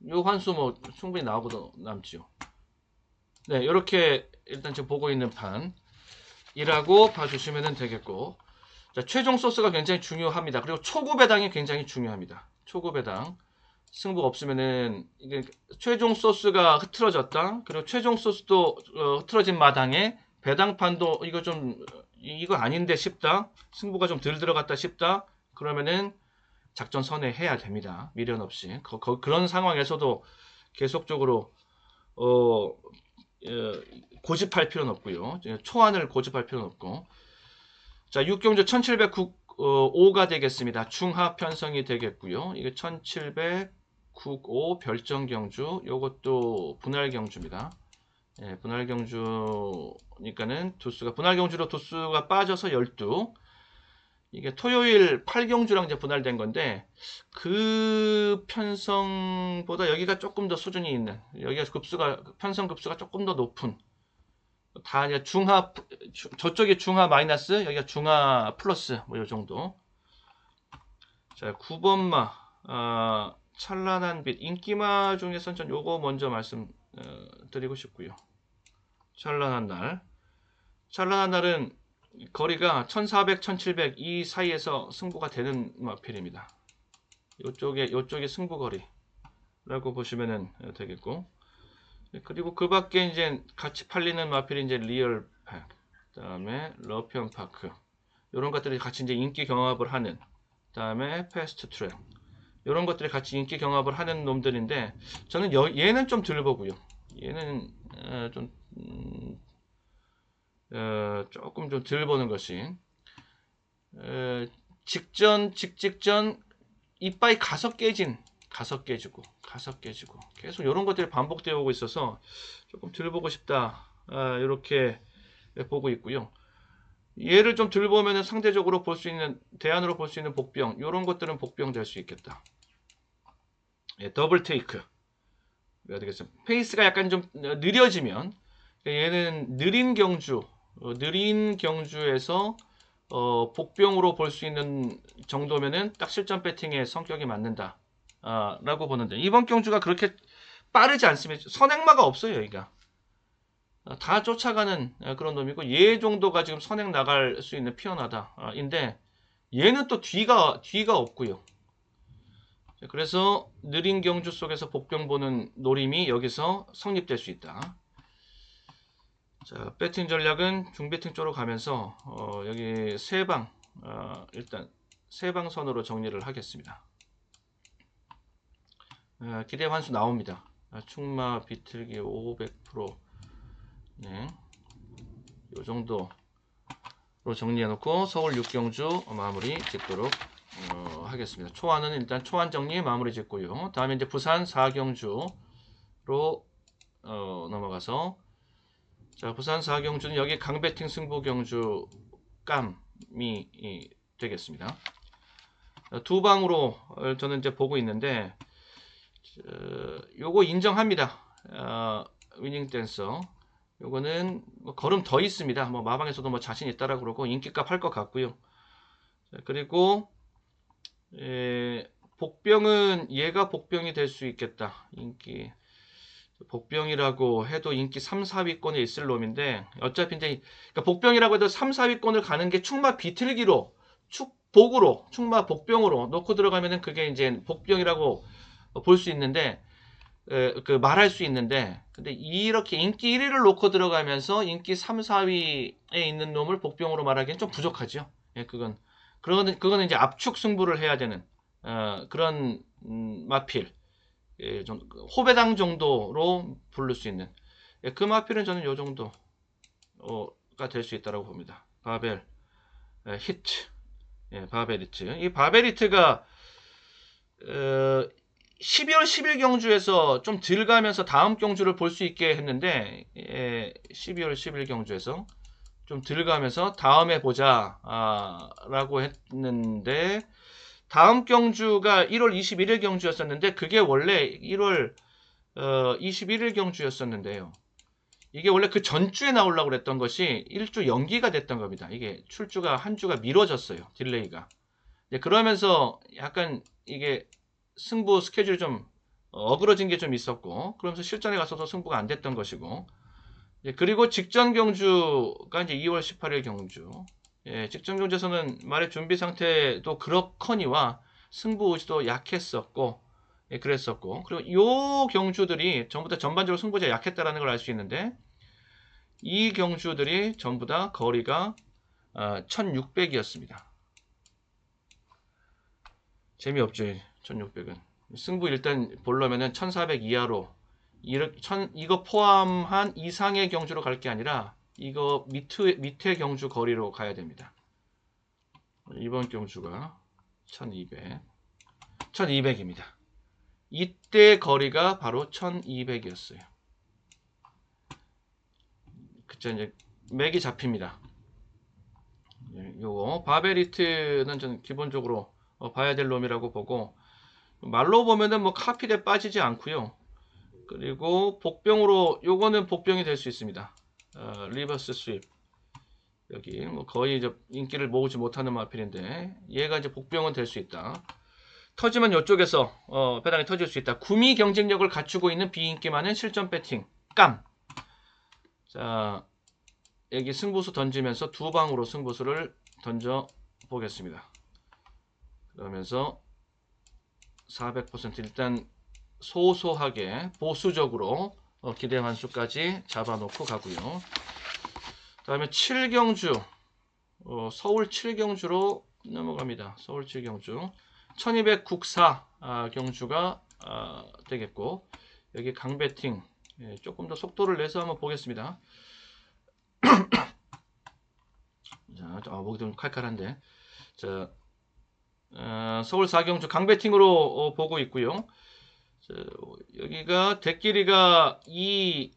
요 환수 뭐 충분히 나오고도 남지요. 네, 이렇게 일단 지금 보고 있는 판이라고 봐주시면 되겠고, 자, 최종 소스가 굉장히 중요합니다. 그리고 초구 배당이 굉장히 중요합니다. 초구 배당 승부가 없으면은 이게 최종 소스가 흐트러졌다. 그리고 최종 소스도 흐트러진 마당에 배당판도 이거 아닌데 싶다. 승부가 좀 덜 들어갔다 싶다. 그러면은 작전 선회해야 됩니다. 미련 없이. 그런 상황에서도 계속적으로 고집할 필요는 없고요. 초안을 고집할 필요는 없고. 자, 6경주 1795가 되겠습니다. 중하 편성이 되겠고요. 이게 1795 별정 경주, 요것도 분할 경주입니다. 분할 경주니까는 분할 경주로 도수가 빠져서 12. 이게 토요일 8경주랑 이제 분할된 건데 그 편성보다 여기가 조금 더 수준이 있는, 여기가 편성 급수가 조금 더 높은, 다 이제 중하, 저쪽이 중하 마이너스, 여기가 중하 플러스, 뭐 요 정도. 자, 9번마 찬란한 빛, 인기마 중에선 전 요거 먼저 말씀드리고 싶고요. 찬란한 날은 거리가 1400, 1700 이 사이에서 승부가 되는 마필입니다. 요쪽이 승부거리라고 보시면 되겠고, 그리고 그 밖에 이제 같이 팔리는 마필이 이제 리얼 팩, 그다음에 러피언 파크, 이런 것들이 같이 이제 인기 경합을 하는, 그다음에 패스트 트랙, 이런 것들이 같이 인기 경합을 하는 놈들인데, 저는 얘는 좀 덜 보고요. 얘는 좀 조금 좀 덜 보는 것이, 직전 이빨이 가서 깨지고 계속 이런 것들이 반복되어 오고 있어서 조금 덜 보고 싶다, 이렇게 보고 있고요. 얘를 좀 덜 보면은 상대적으로 볼 수 있는, 대안으로 볼 수 있는 복병, 이런 것들은 복병 될 수 있겠다. 예, 더블 테이크 되겠습니다. 페이스가 약간 좀 느려지면, 얘는 느린 경주에서 복병으로 볼 수 있는 정도면은 딱 실전 배팅의 성격이 맞는다, 라고 보는데, 이번 경주가 그렇게 빠르지 않습니다. 선행마가 없어요. 여기가 다 쫓아가는 그런 놈이고, 얘 정도가 지금 선행 나갈 수 있는 피어나다 인데, 얘는 또 뒤가 없고요. 그래서 느린 경주 속에서 복병 보는 노림이 여기서 성립될 수 있다. 자, 배팅 전략은 중배팅 쪽으로 가면서 여기 세방, 일단 세방선으로 정리를 하겠습니다. 기대 환수 나옵니다. 충마 비틀기 500%, 네, 요 정도로 정리해 놓고 서울 6경주 마무리 짓도록 하겠습니다. 초안은 일단 초안 정리 마무리 짓고요. 다음에 이제 부산 4경주로 넘어가서, 자, 부산 4경주는 여기 강배팅 승부 경주 깜이 되겠습니다. 두 방으로 저는 이제 보고 있는데, 요거 인정합니다. 위닝 댄서 요거는 뭐 걸음 더 있습니다. 뭐 마방에서도 뭐 자신 있다라고 그러고 인기값 할 것 같고요. 자, 그리고 복병은 얘가 복병이 될 수 있겠다. 인기 복병이라고 해도 인기 3, 4위권에 있을 놈인데, 어차피 이제 그러니까 복병이라고 해도 3, 4위권을 가는 게 충마 비틀기로, 충마 복병으로 놓고 들어가면은 그게 이제 복병이라고 볼 수 있는데, 그 말할 수 있는데, 근데 이렇게 인기 1위를 놓고 들어가면서 인기 3, 4위에 있는 놈을 복병으로 말하기엔 좀 부족하죠. 예, 그거는 이제 압축 승부를 해야 되는 그런 마필, 예, 좀 호배당 정도로 부를 수 있는, 예, 그 마필은 저는 요 정도가 될 수 있다고 봅니다. 바벨 히트, 예, 바벨 히트. 이 바벨 히트가 12월 10일 경주에서 좀 덜 가면서 다음 경주를 볼 수 있게 했는데, 12월 10일 경주에서 좀 덜 가면서 다음에 보자 라고 했는데, 다음 경주가 1월 21일 경주였었는데, 그게 원래 1월 21일 경주였었는데요. 이게 원래 그 전주에 나오려고 그랬던 것이 1주 연기가 됐던 겁니다. 이게 출주가 한 주가 미뤄졌어요. 딜레이가. 그러면서 약간 이게 승부 스케줄이 좀 어그러진 게 좀 있었고, 그러면서 실전에 가서도 승부가 안 됐던 것이고, 그리고 직전 경주가 이제 2월 18일 경주, 예, 직전 경주에서는 말의 준비 상태도 그렇거니와 승부 의지도 약했었고, 예, 그랬었고, 그리고 요 경주들이 전부 다 전반적으로 승부가 약했다라는 걸 알 수 있는데, 이 경주들이 전부 다 거리가 1600이었습니다. 재미없죠. 1600은 승부 일단 보려면은 1400 이하로, 이거 포함한 이상의 경주로 갈 게 아니라 이거 밑에 경주 거리로 가야 됩니다. 이번 경주가 1200입니다. 이때 거리가 바로 1200이었어요. 그쵸, 이제 맥이 잡힙니다. 요거 바벨히트는 저는 기본적으로 봐야 될 놈이라고 보고, 말로 보면은 뭐 카필에 빠지지 않고요. 그리고 복병으로 요거는 복병이 될 수 있습니다. 리버스 스윕, 여기 뭐 거의 이제 인기를 모으지 못하는 마필인데 얘가 이제 복병은 될 수 있다. 터지면 이쪽에서 배당이 터질 수 있다. 구미 경쟁력을 갖추고 있는 비인기 많은 실전 배팅 깜. 자, 여기 승부수 던지면서 두 방으로 승부수를 던져 보겠습니다. 그러면서 400% 일단 소소하게 보수적으로 기대 환수까지 잡아놓고 가고요. 다음에 7경주, 서울 7경주로 넘어갑니다. 서울 7경주 1200 국사 경주가 되겠고, 여기 강배팅 조금 더 속도를 내서 한번 보겠습니다. 자, 목이 좀 칼칼한데, 자, 서울 4경주 강배팅으로 보고 있고요. 자, 여기가 대끼리가 2-4,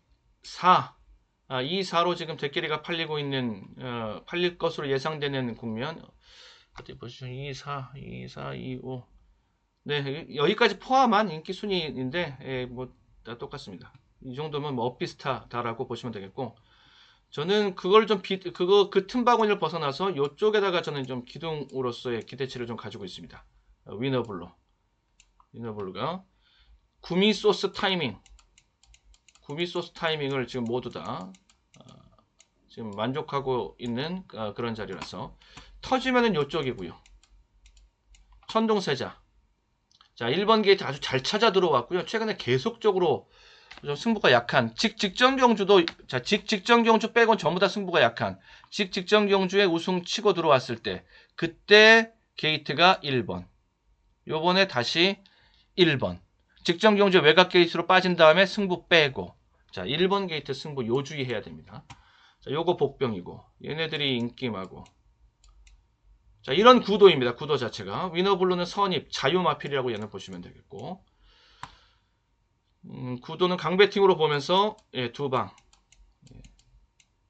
2-4로 지금 대끼리가 팔리고 있는, 팔릴 것으로 예상되는 국면. 어디 보시죠. 2-4, 2-4, 2-5. 네, 여기까지 포함한 인기 순위인데, 뭐 다 똑같습니다. 이 정도면 뭐 엇비슷하다라고 보시면 되겠고, 저는 그걸 좀 그 틈바구니를 벗어나서 이쪽에다가 저는 좀 기둥으로서의 기대치를 좀 가지고 있습니다. 위너블루, 위너블루가 구미 소스 타이밍을 지금 모두 다 지금 만족하고 있는 그런 자리라서 터지면은 이쪽이고요. 천동세자. 자, 1번 게이트 아주 잘 찾아 들어왔고요. 최근에 계속적으로 좀 승부가 약한 직전 경주도, 자, 직전 경주 빼곤 전부 다 승부가 약한 직전 경주에 우승 치고 들어왔을 때 그때 게이트가 1번. 요번에 다시 1번. 직전 경주 외곽 게이트로 빠진 다음에 승부 빼고, 자, 1번 게이트 승부 요주의해야 됩니다. 자, 요거 복병이고 얘네들이 인기마고. 자, 이런 구도입니다. 구도 자체가. 위너블루는 선입, 자유마필이라고 얘는 보시면 되겠고, 구도는 강배팅으로 보면서 두 방.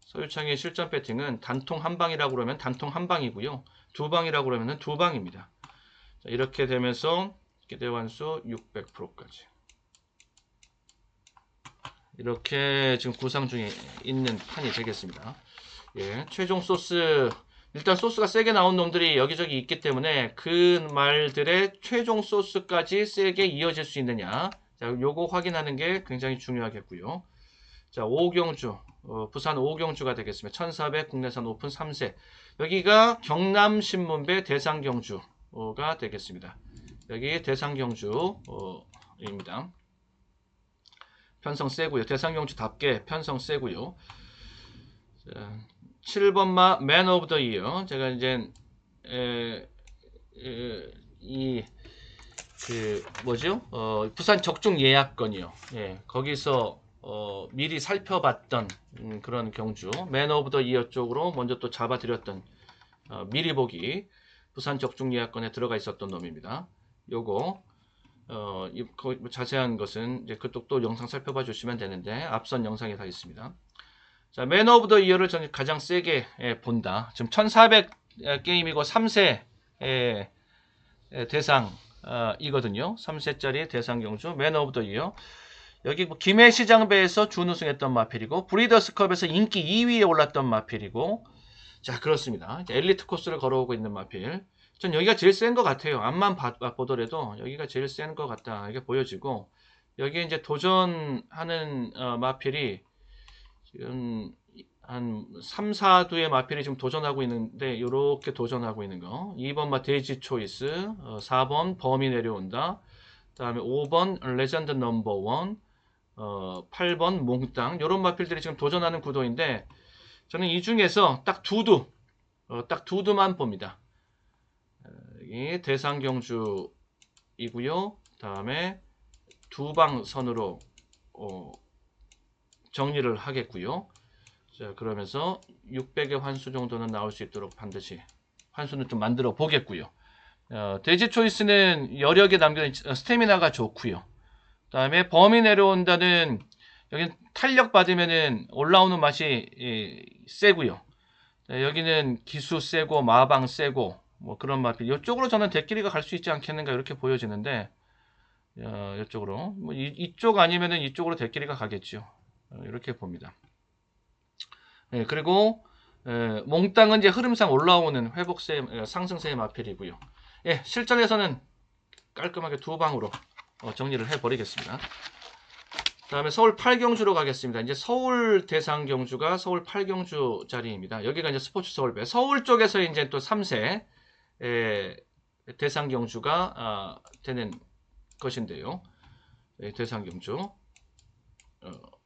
서유창의 실전 배팅은 단통 한 방이라고 그러면 단통 한 방이고요. 두 방이라고 그러면 두 방입니다. 자, 이렇게 되면서 기대 환수 600%까지. 이렇게 지금 구상 중에 있는 판이 되겠습니다. 최종 소스, 일단 소스가 세게 나온 놈들이 여기저기 있기 때문에 그 말들의 최종 소스까지 세게 이어질 수 있느냐, 자, 요거 확인하는 게 굉장히 중요하겠고요. 자, 5경주, 부산 5경주가 되겠습니다. 1400 국내산 오픈 3세. 여기가 경남신문배 대상경주가 되겠습니다. 여기 대상경주입니다. 편성 세고요. 대상경주답게 편성 세고요. 자, 7번마 맨 오브 더 이어. 제가 이제 뭐죠? 부산 적중 예약건이요. 거기서 미리 살펴봤던 그런 경주 맨 오브 더 이어 쪽으로 먼저 또 잡아드렸던 미리 보기 부산 적중 예약건에 들어가 있었던 놈입니다. 요거 자세한 것은 이제 그쪽 또 영상 살펴봐 주시면 되는데 앞선 영상에 다 있습니다. 자, 맨 오브 더 이어를 저는 가장 세게 본다. 지금 1400 게임이고 3세 대상 이거든요. 3세짜리 대상 경주 맨 오브 더 이어. 여기 뭐 김해시장배에서 준우승했던 마필이고 브리더스컵에서 인기 2위에 올랐던 마필이고, 자, 그렇습니다. 엘리트 코스를 걸어오고 있는 마필. 전 여기가 제일 센 것 같아요. 앞만 보더라도 여기가 제일 센 것 같다 이게 보여지고, 여기에 이제 도전하는 마필이 지금 한 3, 4두의 마필이 지금 도전하고 있는데, 이렇게 도전하고 있는 거. 2번 마 데이지 초이스, 4번 범이 내려온다, 다음에 5번 레전드 넘버 1, 8번 몽땅, 이런 마필들이 지금 도전하는 구도인데, 저는 이 중에서 딱 두두만 봅니다. 이 대상경주이고요. 다음에 두방선으로 정리를 하겠고요. 자, 그러면서 600의 환수 정도는 나올 수 있도록 반드시 환수는 좀 만들어 보겠고요. 돼지 초이스는 여력에 남겨진 스태미나가 좋고요. 다음에 범이 내려온다는, 여기 탄력 받으면은 올라오는 맛이 세고요. 네, 여기는 기수 세고 마방 세고 뭐 그런 마필. 이쪽으로 저는 대끼리가 갈 수 있지 않겠는가 이렇게 보여지는데 이쪽으로 뭐 이쪽 아니면은 이쪽으로 대끼리가 가겠죠. 이렇게 봅니다. 네, 그리고 몽땅은 이제 흐름상 올라오는 회복세 상승세의 마필이고요. 예, 실전에서는 깔끔하게 두 방으로 정리를 해버리겠습니다. 다음에 서울 8경주로 가겠습니다. 이제 서울 대상 경주가 서울 8경주 자리입니다. 여기가 이제 스포츠 서울배. 서울 쪽에서 이제 또 3세 대상 경주가 되는 것인데요. 대상 경주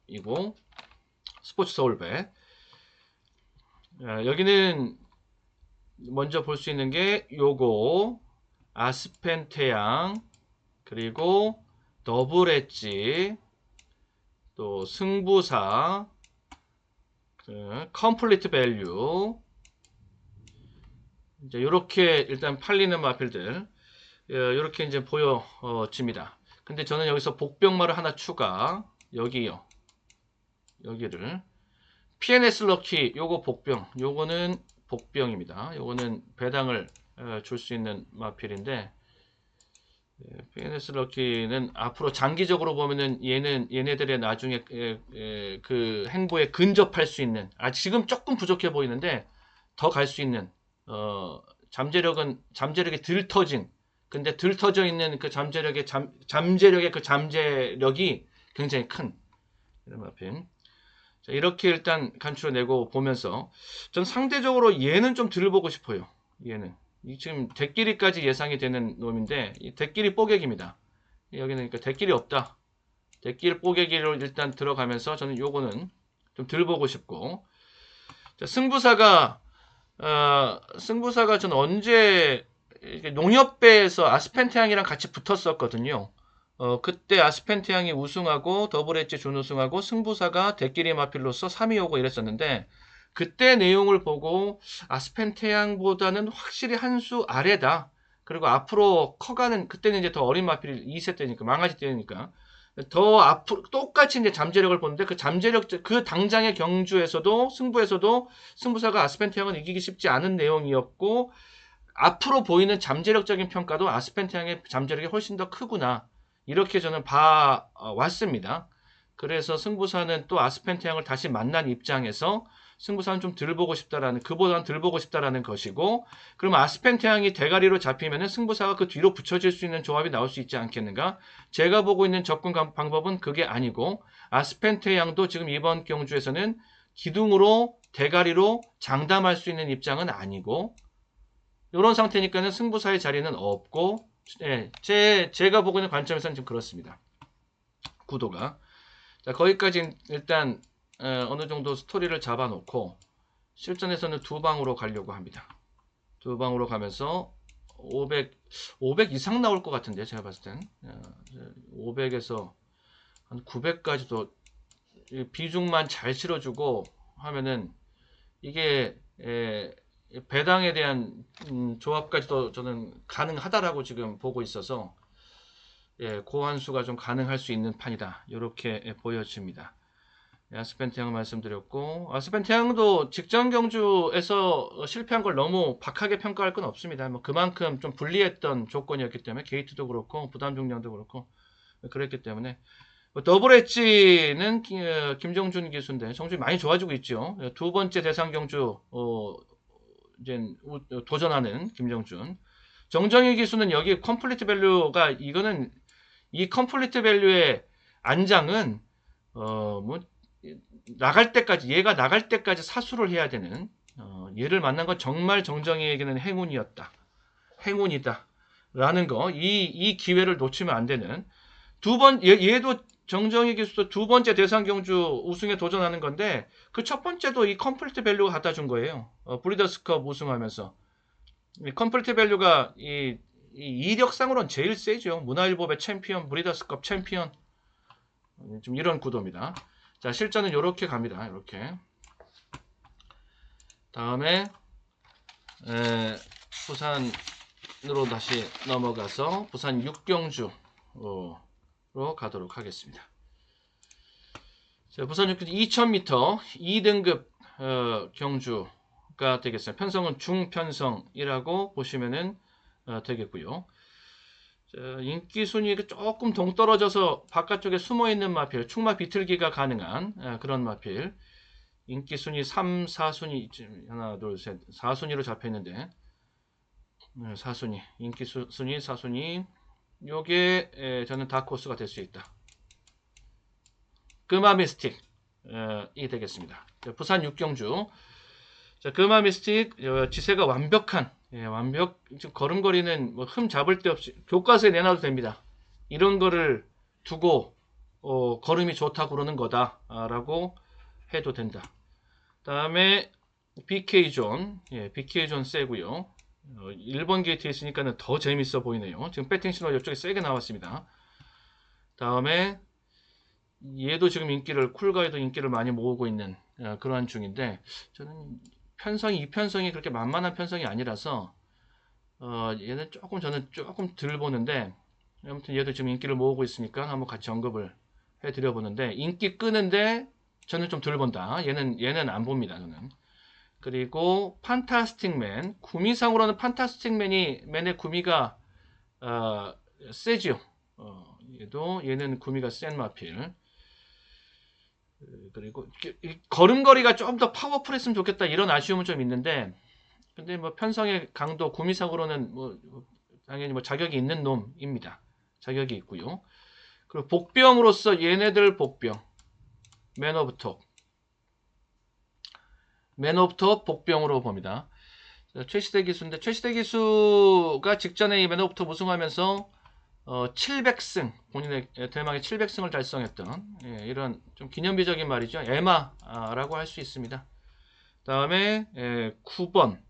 이고 스포츠 서울배. 여기는 먼저 볼 수 있는 게 요거 아스펜 태양 그리고 더블 엣지 또 승부사 컴플리트 밸류 이제 이렇게 일단 팔리는 마필들 이렇게 이제 보여집니다. 근데 저는 여기서 복병마를 하나 추가 여기요 여기를 PNS 럭키 요거 복병 요거는 복병입니다. 요거는 배당을 줄 수 있는 마필인데 PNS 럭키는 앞으로 장기적으로 보면은 얘네들의 나중에 그 행보에 근접할 수 있는 지금 조금 부족해 보이는데 더 갈 수 있는 잠재력이 덜 터진 근데 덜 터져 있는 그 잠재력의 그 잠재력이 굉장히 큰 이런 마필. 자, 이렇게 일단 간추려내고 보면서 전 상대적으로 얘는 좀 덜 보고 싶어요. 얘는 지금 대끼리까지 예상이 되는 놈인데 이 대끼리 뽀개기입니다. 여기는 그러니까 대끼리 없다. 대끼리 뽀개기로 일단 들어가면서 저는 요거는 좀 덜 보고 싶고 자, 승부사가 저는 언제 농협배에서 아스펜태양이랑 같이 붙었었거든요. 그때 아스펜태양이 우승하고 더블 엣지 준우승하고 승부사가 대끼리 마필로서 3위 오고 이랬었는데 그때 내용을 보고 아스펜태양보다는 확실히 한 수 아래다. 그리고 앞으로 커가는 그때는 이제 더 어린 마필이 2세 때니까 망아지 때니까 더 앞으로 똑같이 이제 잠재력을 보는데 그 잠재력 그 당장의 경주에서도 승부에서도 승부사가 아스펜태양을 이기기 쉽지 않은 내용이었고 앞으로 보이는 잠재력적인 평가도 아스펜태양의 잠재력이 훨씬 더 크구나. 이렇게 저는 봐 왔습니다. 그래서 승부사는 또 아스펜태양을 다시 만난 입장에서 승부사는 좀 덜 보고 싶다라는 그보다는 덜 보고 싶다라는 것이고 그럼 아스펜태양이 대가리로 잡히면은 승부사가 그 뒤로 붙여질 수 있는 조합이 나올 수 있지 않겠는가? 제가 보고 있는 접근 방법은 그게 아니고 아스펜태양도 지금 이번 경주에서는 기둥으로 대가리로 장담할 수 있는 입장은 아니고 이런 상태니까는 승부사의 자리는 없고 제가 보고 있는 관점에서는 좀 그렇습니다. 구도가 자 거기까지 일단 어느 정도 스토리를 잡아놓고 실전에서는 두 방으로 가려고 합니다. 두 방으로 가면서 500 이상 나올 것 같은데 제가 봤을 땐 500에서 한 900까지도 비중만 잘 실어주고 하면은 이게 배당에 대한 조합까지도 저는 가능하다라고 지금 보고 있어서 고환수가 좀 가능할 수 있는 판이다 이렇게 보여집니다. 아스펜태양 말씀드렸고 아스펜태양도 직전 경주에서 실패한 걸 너무 박하게 평가할 건 없습니다. 뭐 그만큼 좀 불리했던 조건이었기 때문에 게이트도 그렇고 부담 중량도 그렇고 그랬기 때문에 더블 엣지는 김정준 기수인데 정준이 많이 좋아지고 있죠. 두 번째 대상 경주 이제 도전하는 김정준. 정정희 기수는 여기 컴플리트 밸류가 이거는 이 컴플리트 밸류의 안장은 뭐 나갈 때까지 얘가 나갈 때까지 사수를 해야 되는 얘를 만난 건 정말 정정희에게는 행운이었다. 행운이다. 라는 거. 이 기회를 놓치면 안 되는 얘도 정정희 기수도 두 번째 대상 경주 우승에 도전하는 건데 그 첫 번째도 이 컴플리트 밸류가 갖다 준 거예요. 브리더스컵 우승하면서 이 컴플리트 밸류가 이 이력상으로는 제일 세죠. 문화일보배 챔피언, 브리더스컵 챔피언 좀 이런 구도입니다. 자 실전은 이렇게 갑니다. 이렇게 다음에 부산으로 다시 넘어가서 부산 6경주 로 가도록 하겠습니다. 자, 부산 2000m 2등급 경주가 가 되겠어요. 편성은 중편성이라고 보시면은 되겠고요. 자, 인기 순위가 조금 동떨어져서 바깥쪽에 숨어 있는 마필, 충마 비틀기가 가능한 그런 마필. 인기 순위 3, 4순위 하나, 둘, 셋, 4순위로 잡혀 있는데 4순위, 인기 순위 4순위. 요게 저는 다크호스가 될 수 있다. 금화 미스틱 이 되겠습니다. 부산 육경주. 자, 금화 미스틱 지세가 완벽한 지금 걸음걸이는 뭐 흠 잡을 데 없이 교과서에 내놔도 됩니다. 이런 거를 두고 걸음이 좋다고 그러는 거다라고 해도 된다. 다음에 BK존, BK존 세고요. 1번 게이트에 있으니까 더 재밌어 보이네요. 지금 배팅 신호 이쪽에 세게 나왔습니다. 다음에 얘도 지금 쿨가에도 인기를 많이 모으고 있는 그러한 중인데, 저는 이 편성이 그렇게 만만한 편성이 아니라서 얘는 저는 조금 덜 보는데, 아무튼 얘도 지금 인기를 모으고 있으니까 한번 같이 언급을 해드려 보는데, 인기 끄는데 저는 좀 덜 본다. 얘는 안 봅니다. 저는. 그리고 판타스틱맨, 구미상으로는 판타스틱맨의 구미가 세지요. 얘는 구미가 센 마필. 그리고 걸음걸이가 좀 더 파워풀했으면 좋겠다, 이런 아쉬움은 좀 있는데, 근데 뭐 편성의 강도 구미상으로는 뭐 당연히 뭐 자격이 있는 놈입니다. 자격이 있고요. 그리고 복병으로서 얘네들 복병, 맨 오브 톱 복병으로 봅니다. 최시대 기수인데, 최시대 기수가 직전에 이 맨 오브 톱 우승하면서 700승, 본인의 대망의 700승을 달성했던 이런 좀 기념비적인 말이죠. 에마라고 할 수 있습니다. 다음에 9번,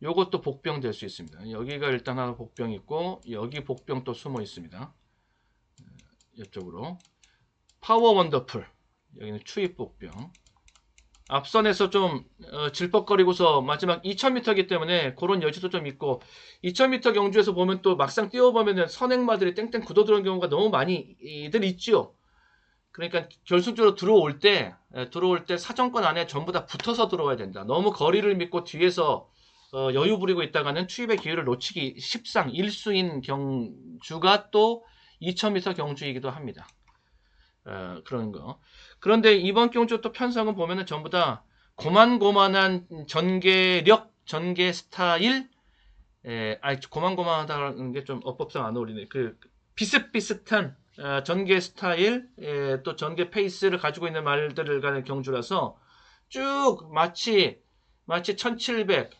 요것도 복병 될 수 있습니다. 여기가 일단 하나 복병 있고, 여기 복병 또 숨어 있습니다. 이쪽으로 파워 원더풀, 여기는 추입 복병. 앞선에서 좀 질퍽거리고서 마지막 2000m이기 때문에 그런 여지도 좀 있고, 2000m 경주에서 보면 또 막상 뛰어보면 선행마들이 땡땡 굳어 들어온 경우가 너무 많이들 있죠. 그러니까 결승적으로 들어올 때 사정권 안에 전부 다 붙어서 들어와야 된다. 너무 거리를 믿고 뒤에서 여유 부리고 있다가는 추입의 기회를 놓치기 십상 1수인 경주가 또 2000m 경주이기도 합니다. 그런 거. 그런데 이번 경주 또 편성은 보면은 전부 다 고만고만한 전개력, 전개 스타일, 고만고만하다는 게 좀 어법상 안 어울리네. 비슷비슷한 전개 스타일, 또 전개 페이스를 가지고 있는 말들을 가는 경주라서 쭉 마치 1700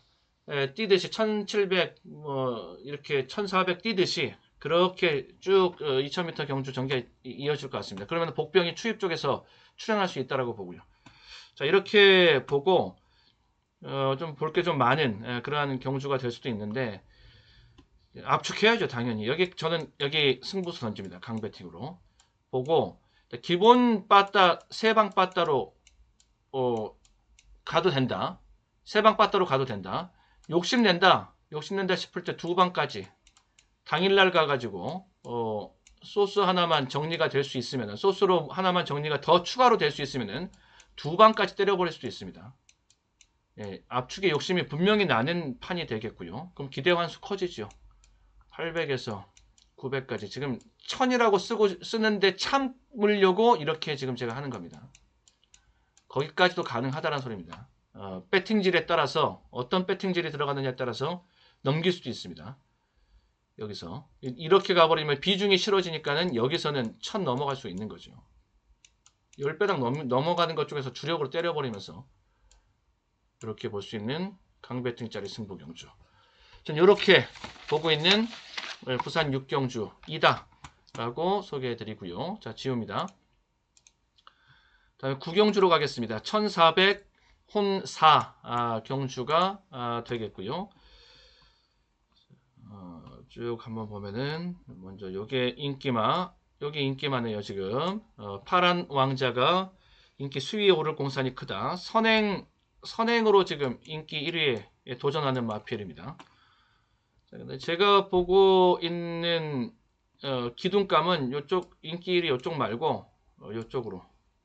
뛰듯이 1700 뭐 이렇게 1400 뛰듯이 그렇게 쭉 2000m 경주 전개가 이어질 것 같습니다. 그러면 복병이 추입 쪽에서 출연할 수 있다라고 보고요. 자, 이렇게 보고 좀 볼 게 좀 많은 그러한 경주가 될 수도 있는데, 압축해야죠, 당연히. 저는 여기 승부수 던집니다. 강배팅으로 보고 기본 빠따, 세방 빠따로 가도 된다. 세방 빠따로 가도 된다. 욕심낸다 싶을 때 두 방까지 당일날 가가지고 소스 하나만 정리가 될 수 있으면, 소스로 하나만 정리가 더 추가로 될 수 있으면은 두 방까지 때려버릴 수도 있습니다. 압축의 욕심이 분명히 나는 판이 되겠고요. 그럼 기대 환수 커지죠. 800에서 900까지 지금 1000이라고 쓰는데 참으려고 이렇게 지금 제가 하는 겁니다. 거기까지도 가능하다는 소리입니다. 배팅질에 따라서, 어떤 배팅질이 들어가느냐에 따라서 넘길 수도 있습니다. 여기서 이렇게 가버리면 비중이 싫어지니까는 여기서는 1000 넘어갈 수 있는 거죠. 10배당 넘어가는 것 쪽에서 주력으로 때려버리면서 이렇게 볼 수 있는 강배팅짜리 승부 경주. 저는 이렇게 보고 있는 부산 6경주 이다라고 소개해드리고요. 자, 지웁니다. 다음에 9경주로 가겠습니다. 1400 혼 4 경주가 되겠고요. 쭉 한번 보면은 먼저 요게 인기마, 여기 인기마네요. 지금 파란 왕자가 인기 수위에 오를 공산이 크다. 선행으로 지금 인기 1위에 도전하는 마필입니다. 자, 근데 제가 보고 있는 기둥감은 요쪽 인기 1위 요쪽 말고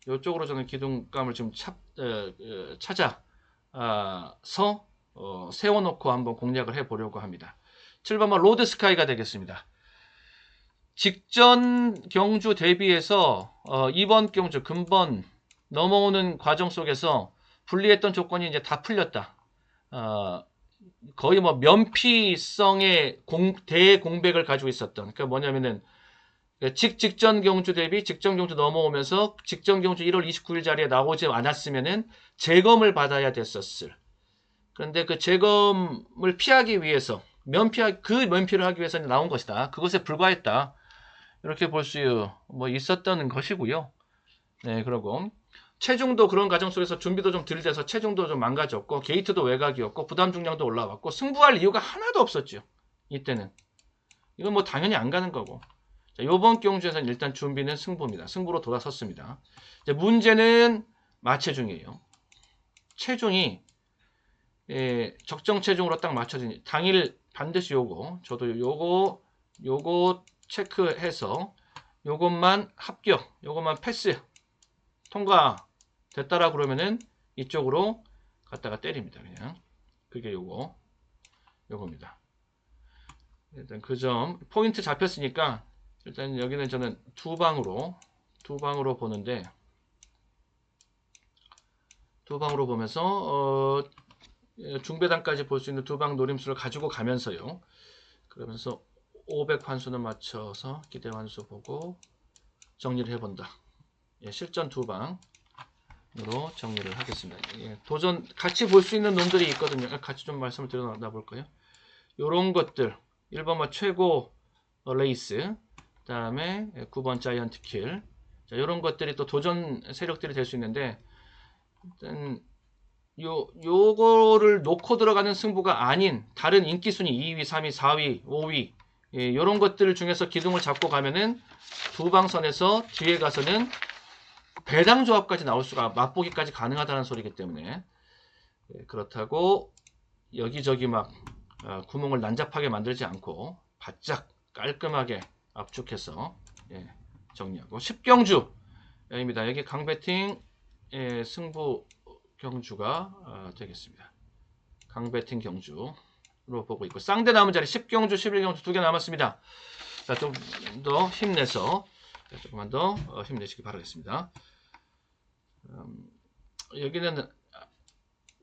요쪽으로 저는 기둥감을 좀 찾아서 세워놓고 한번 공략을 해보려고 합니다. 7번은 로드스카이가 되겠습니다. 직전 경주 대비해서 이번 경주 금번 넘어오는 과정 속에서 불리했던 조건이 이제 다 풀렸다. 거의 뭐 면피성의 대공백을 가지고 있었던. 그러니까 뭐냐면은 직전 경주 대비 직전 경주 넘어오면서 직전 경주 1월 29일 자리에 나오지 않았으면은 재검을 받아야 됐었을. 그런데 그 재검을 피하기 위해서 그 면피를 하기 위해서 나온 것이다. 그것에 불과했다. 이렇게 볼 수 뭐 있었던 것이고요. 네, 그러고 체중도 그런 과정 속에서 준비도 좀 덜 돼서 체중도 좀 망가졌고 게이트도 외곽이었고 부담 중량도 올라왔고 승부할 이유가 하나도 없었죠. 이때는 이건 뭐 당연히 안 가는 거고. 자, 이번 경주에서는 일단 준비는 승부입니다. 승부로 돌아섰습니다. 이제 문제는 마체중이에요. 체중이 적정 체중으로 딱 맞춰진 당일 반드시 저도 요거 체크해서 요것만 합격, 요것만 패스 통과 됐다라 그러면은 이쪽으로 갖다가 때립니다. 그냥 그게 요겁니다. 일단 그 점 포인트 잡혔으니까 일단 여기는 저는 두 방으로 보는데 두 방으로 보면서 중배당까지 볼 수 있는 두 방 노림수를 가지고 가면서요. 그러면서 500 환수는 맞춰서 기대 환수 보고 정리를 해본다. 예, 실전 두 방으로 정리를 하겠습니다. 예, 도전 같이 볼 수 있는 놈들이 있거든요. 같이 좀 말씀을 드려 볼까요? 요런 것들 1번만 최고 레이스, 그 다음에 9번 자이언트 킬, 자, 요런 것들이 또 도전 세력들이 될 수 있는데 일단 요거를 놓고 들어가는 승부가 아닌 다른 인기 순위 2위, 3위, 4위, 5위 예, 요런 것들 중에서 기둥을 잡고 가면은 두 방선에서 뒤에 가서는 배당 조합까지 나올 수가 맛보기까지 가능하다는 소리이기 때문에 예, 그렇다고 여기저기 막 구멍을 난잡하게 만들지 않고 바짝 깔끔하게 압축해서 예, 정리하고 10경주입니다. 여기 강배팅 예, 승부 경주가 되겠습니다. 강배팅 경주로 보고 있고 쌍대 남은 자리 10경주, 11경주 두 개 남았습니다. 자, 좀 더 힘내서 조금만 더 힘내시기 바라겠습니다. 여기는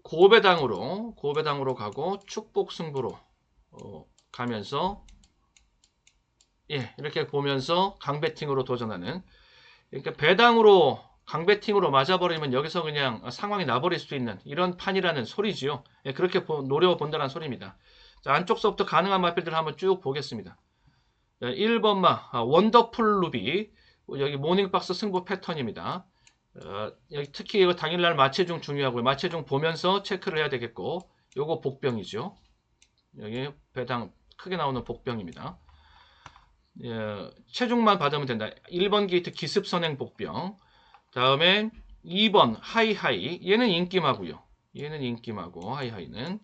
고배당으로 가고 축복 승부로 가면서 예, 이렇게 보면서 강배팅으로 도전하는 그러니까 배당으로 강배팅으로 맞아버리면 여기서 그냥 상황이 나버릴 수 있는 이런 판이라는 소리지요. 예, 그렇게 노려본다는 소리입니다. 자, 안쪽서부터 가능한 마필들을 한번 쭉 보겠습니다. 1번마 원더풀 루비 여기 모닝박스 승부 패턴입니다. 여기 특히 이거 당일날 마체중 중요하고요. 마체중 보면서 체크를 해야 되겠고 요거 복병이죠. 여기 배당 크게 나오는 복병입니다. 예, 체중만 받으면 된다. 1번 게이트 기습선행 복병. 다음에 2번 하이하이 얘는 인기마고요. 얘는 인기마고 하이하이는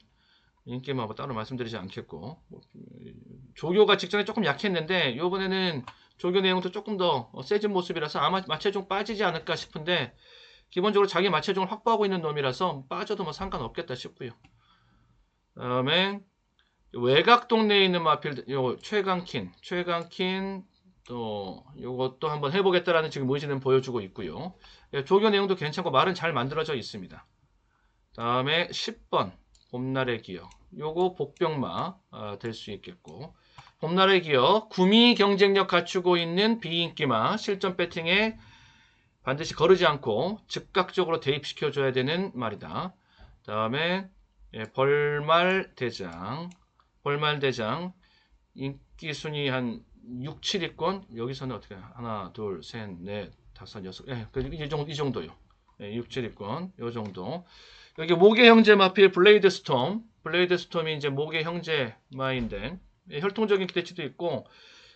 인기마고 따로 말씀드리지 않겠고 조교가 직전에 조금 약했는데 이번에는 조교 내용도 조금 더 세진 모습이라서 아마 마체중 빠지지 않을까 싶은데 기본적으로 자기 마체중을 확보하고 있는 놈이라서 빠져도 뭐 상관없겠다 싶고요. 다음에 외곽 동네에 있는 마필 요 최강킨 또 요것도 한번 해보겠다라는 지금 의지는 보여주고 있고요. 조교 내용도 괜찮고 말은 잘 만들어져 있습니다. 다음에 10번 봄날의 기억 요거 복병마 될 수 있겠고 봄날의 기억 구미 경쟁력 갖추고 있는 비인기마 실전 배팅에 반드시 거르지 않고 즉각적으로 대입시켜줘야 되는 말이다. 다음에 벌말 대장 인기 순위 한 6, 7위권 여기서는 어떻게 하나 둘 셋 넷 다섯 여섯 이 정도요. 6, 7위권 요 정도. 여기 모계 형제 마필 블레이드 스톰이 이제 모계 형제 마인데 혈통적인 기대치도 있고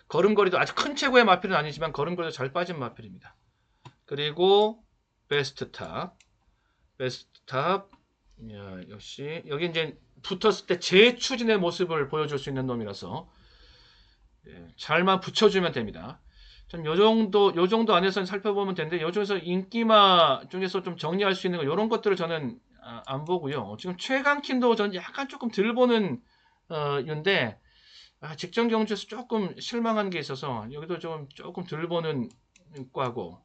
걸음걸이도 아주 큰 최고의 마필은 아니지만 걸음걸이도 잘 빠진 마필입니다. 그리고 베스트탑 역시 여기 이제 붙었을 때 재추진의 모습을 보여줄 수 있는 놈이라서 잘만 붙여주면 됩니다. 좀 요 정도 안에서 살펴보면 되는데 요 중에서 인기마 중에서 좀 정리할 수 있는 거 이런 것들을 저는 안 보고요. 지금 최강킨도 전 약간 조금 덜 보는 유인데 직전 경주에서 조금 실망한 게 있어서 여기도 좀 조금 덜 보는 과고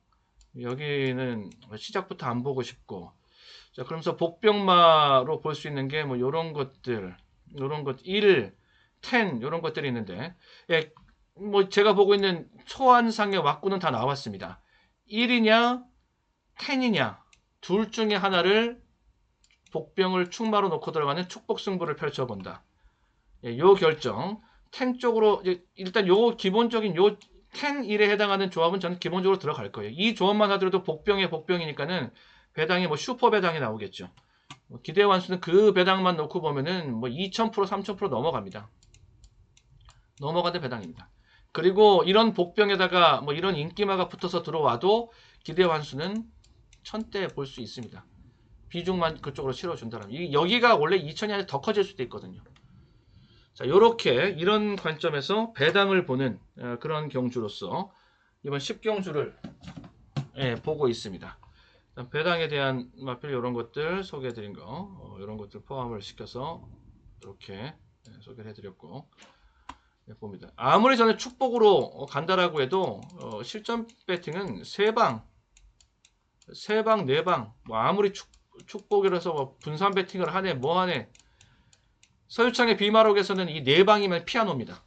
여기는 시작부터 안 보고 싶고 자 그러면서 복병마로 볼 수 있는 게 뭐 요런 것들 요런 것 1, 10 요런 것들이 있는데 예, 뭐 제가 보고 있는 초안상의 왁구는 다 나왔습니다. 1이냐 10이냐 둘 중에 하나를 복병을 축마로 놓고 들어가는 축복 승부를 펼쳐본다. 예, 요 결정 10 쪽으로 일단 요 기본적인 요 10, 1에 해당하는 조합은 저는 기본적으로 들어갈 거예요. 이 조합만 하더라도 복병의 복병이니까는 배당이 뭐 슈퍼 배당이 나오겠죠. 기대 완수는 그 배당만 놓고 보면은 뭐 2000%, 3000% 넘어갑니다. 넘어가는 배당입니다. 그리고 이런 복병에다가 뭐 이런 인기마가 붙어서 들어와도 기대 완수는 1000대 볼 수 있습니다. 비중만 그쪽으로 실어준다면 여기가 원래 2000이 아니라 더 커질 수도 있거든요. 자, 요렇게 이런 관점에서 배당을 보는 그런 경주로서 이번 10경주를 보고 있습니다. 배당에 대한 마필 이런 것들 소개해드린 거 이런 것들 포함을 시켜서 이렇게 소개를 해드렸고 봅니다. 아무리 저는 축복으로 간다라고 해도 실전 배팅은 3방, 4방 뭐 아무리 축복이라서 뭐 분산 배팅을 하네 뭐 하네 서유창의 비마록에서는 이 4방이면 피아노입니다.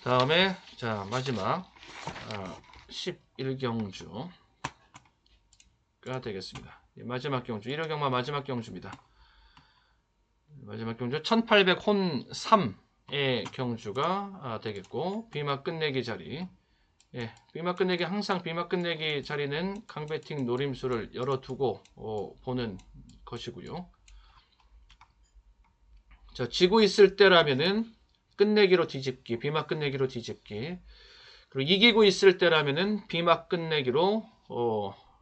다음에 자 마지막 11경주가 되겠습니다. 마지막 경주 1호 경마 마지막 경주입니다. 마지막 경주 1800혼 3의 경주가 되겠고 비마 끝내기 자리 비마 끝내기 항상 비마 끝내기 자리는 강배팅 노림수를 열어두고 보는 것이고요. 자, 지고 있을 때라면은 끝내기로 뒤집기, 비마 끝내기로 뒤집기. 그리고 이기고 있을 때라면은 비마 끝내기로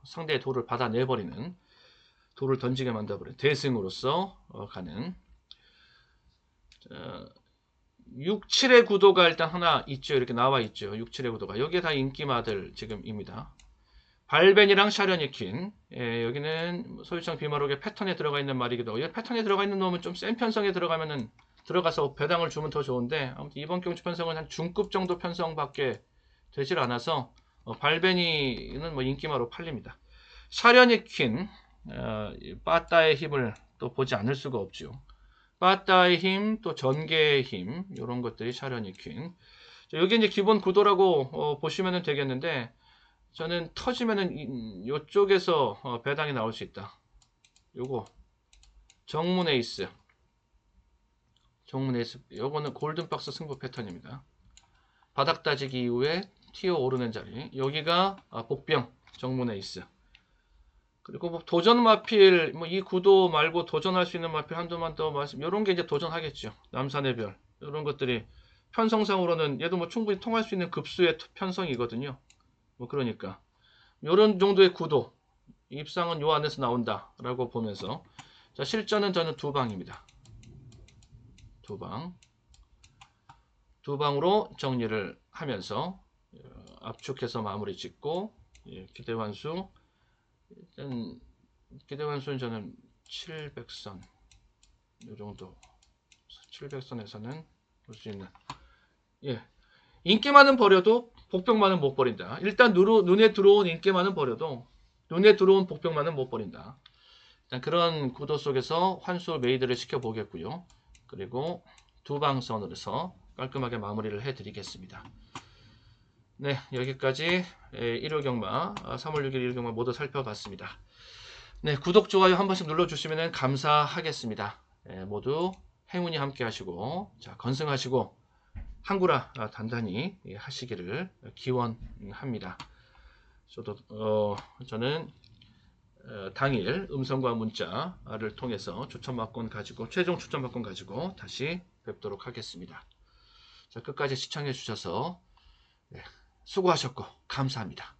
상대의 돌을 받아내버리는, 돌을 던지게 만들어버리는 대승으로서 가는. 자, 6, 7의 구도가 일단 하나 있죠. 이렇게 나와 있죠. 6, 7의 구도가. 여기에 다 인기마들 지금입니다. 발벤이랑 샤련이킨 여기는 소유창 비마록의 패턴에 들어가 있는 말이기도 하고 패턴에 들어가 있는 놈은 좀 센 편성에 들어가면은 들어가서 배당을 주면 더 좋은데 아무튼 이번 경주 편성은 한 중급 정도 편성밖에 되질 않아서 발벤이는 뭐 인기마로 팔립니다. 샤련이킨 빠따의 힘을 또 보지 않을 수가 없죠. 빠따의 힘, 또 전개의 힘 이런 것들이 샤련이킨 여기 이제 기본 구도라고 보시면 되겠는데 저는 터지면은 이쪽에서 배당이 나올 수 있다. 요거 정문 에이스 요거는 골든박스 승부 패턴입니다. 바닥 따지기 이후에 튀어 오르는 자리 여기가 복병 정문 에이스 그리고 뭐 도전 마필 뭐 이 구도 말고 도전할 수 있는 마필 한두만 더 말씀 요런 게 이제 도전하겠죠. 남산의 별 요런 것들이 편성상으로는 얘도 뭐 충분히 통할 수 있는 급수의 편성이거든요. 뭐 그러니까 요런 정도의 구도 입상은 요 안에서 나온다 라고 보면서 자 실전은 저는 2방입니다. 2방으로 정리를 하면서 압축해서 마무리 짓고 기대환수 일단 기대환수는 저는 700선 요 정도 700선에서는 볼 수 있는 인기만은 버려도 복병만은 못 버린다. 일단 눈에 들어온 인기만은 버려도 눈에 들어온 복병만은 못 버린다. 일단 그런 구도 속에서 환수 메이드를 시켜보겠고요. 그리고 2방선으로서 깔끔하게 마무리를 해드리겠습니다. 네, 여기까지 1호 경마 3월 6일 1호 경마 모두 살펴봤습니다. 네, 구독, 좋아요 한 번씩 눌러주시면 감사하겠습니다. 모두 행운이 함께 하시고 자 건승하시고 항구라 단단히 하시기를 기원합니다. 저는 당일 음성과 문자를 통해서 추천받권 가지고 최종 추천받권 가지고 다시 뵙도록 하겠습니다. 자, 끝까지 시청해 주셔서 수고하셨고 감사합니다.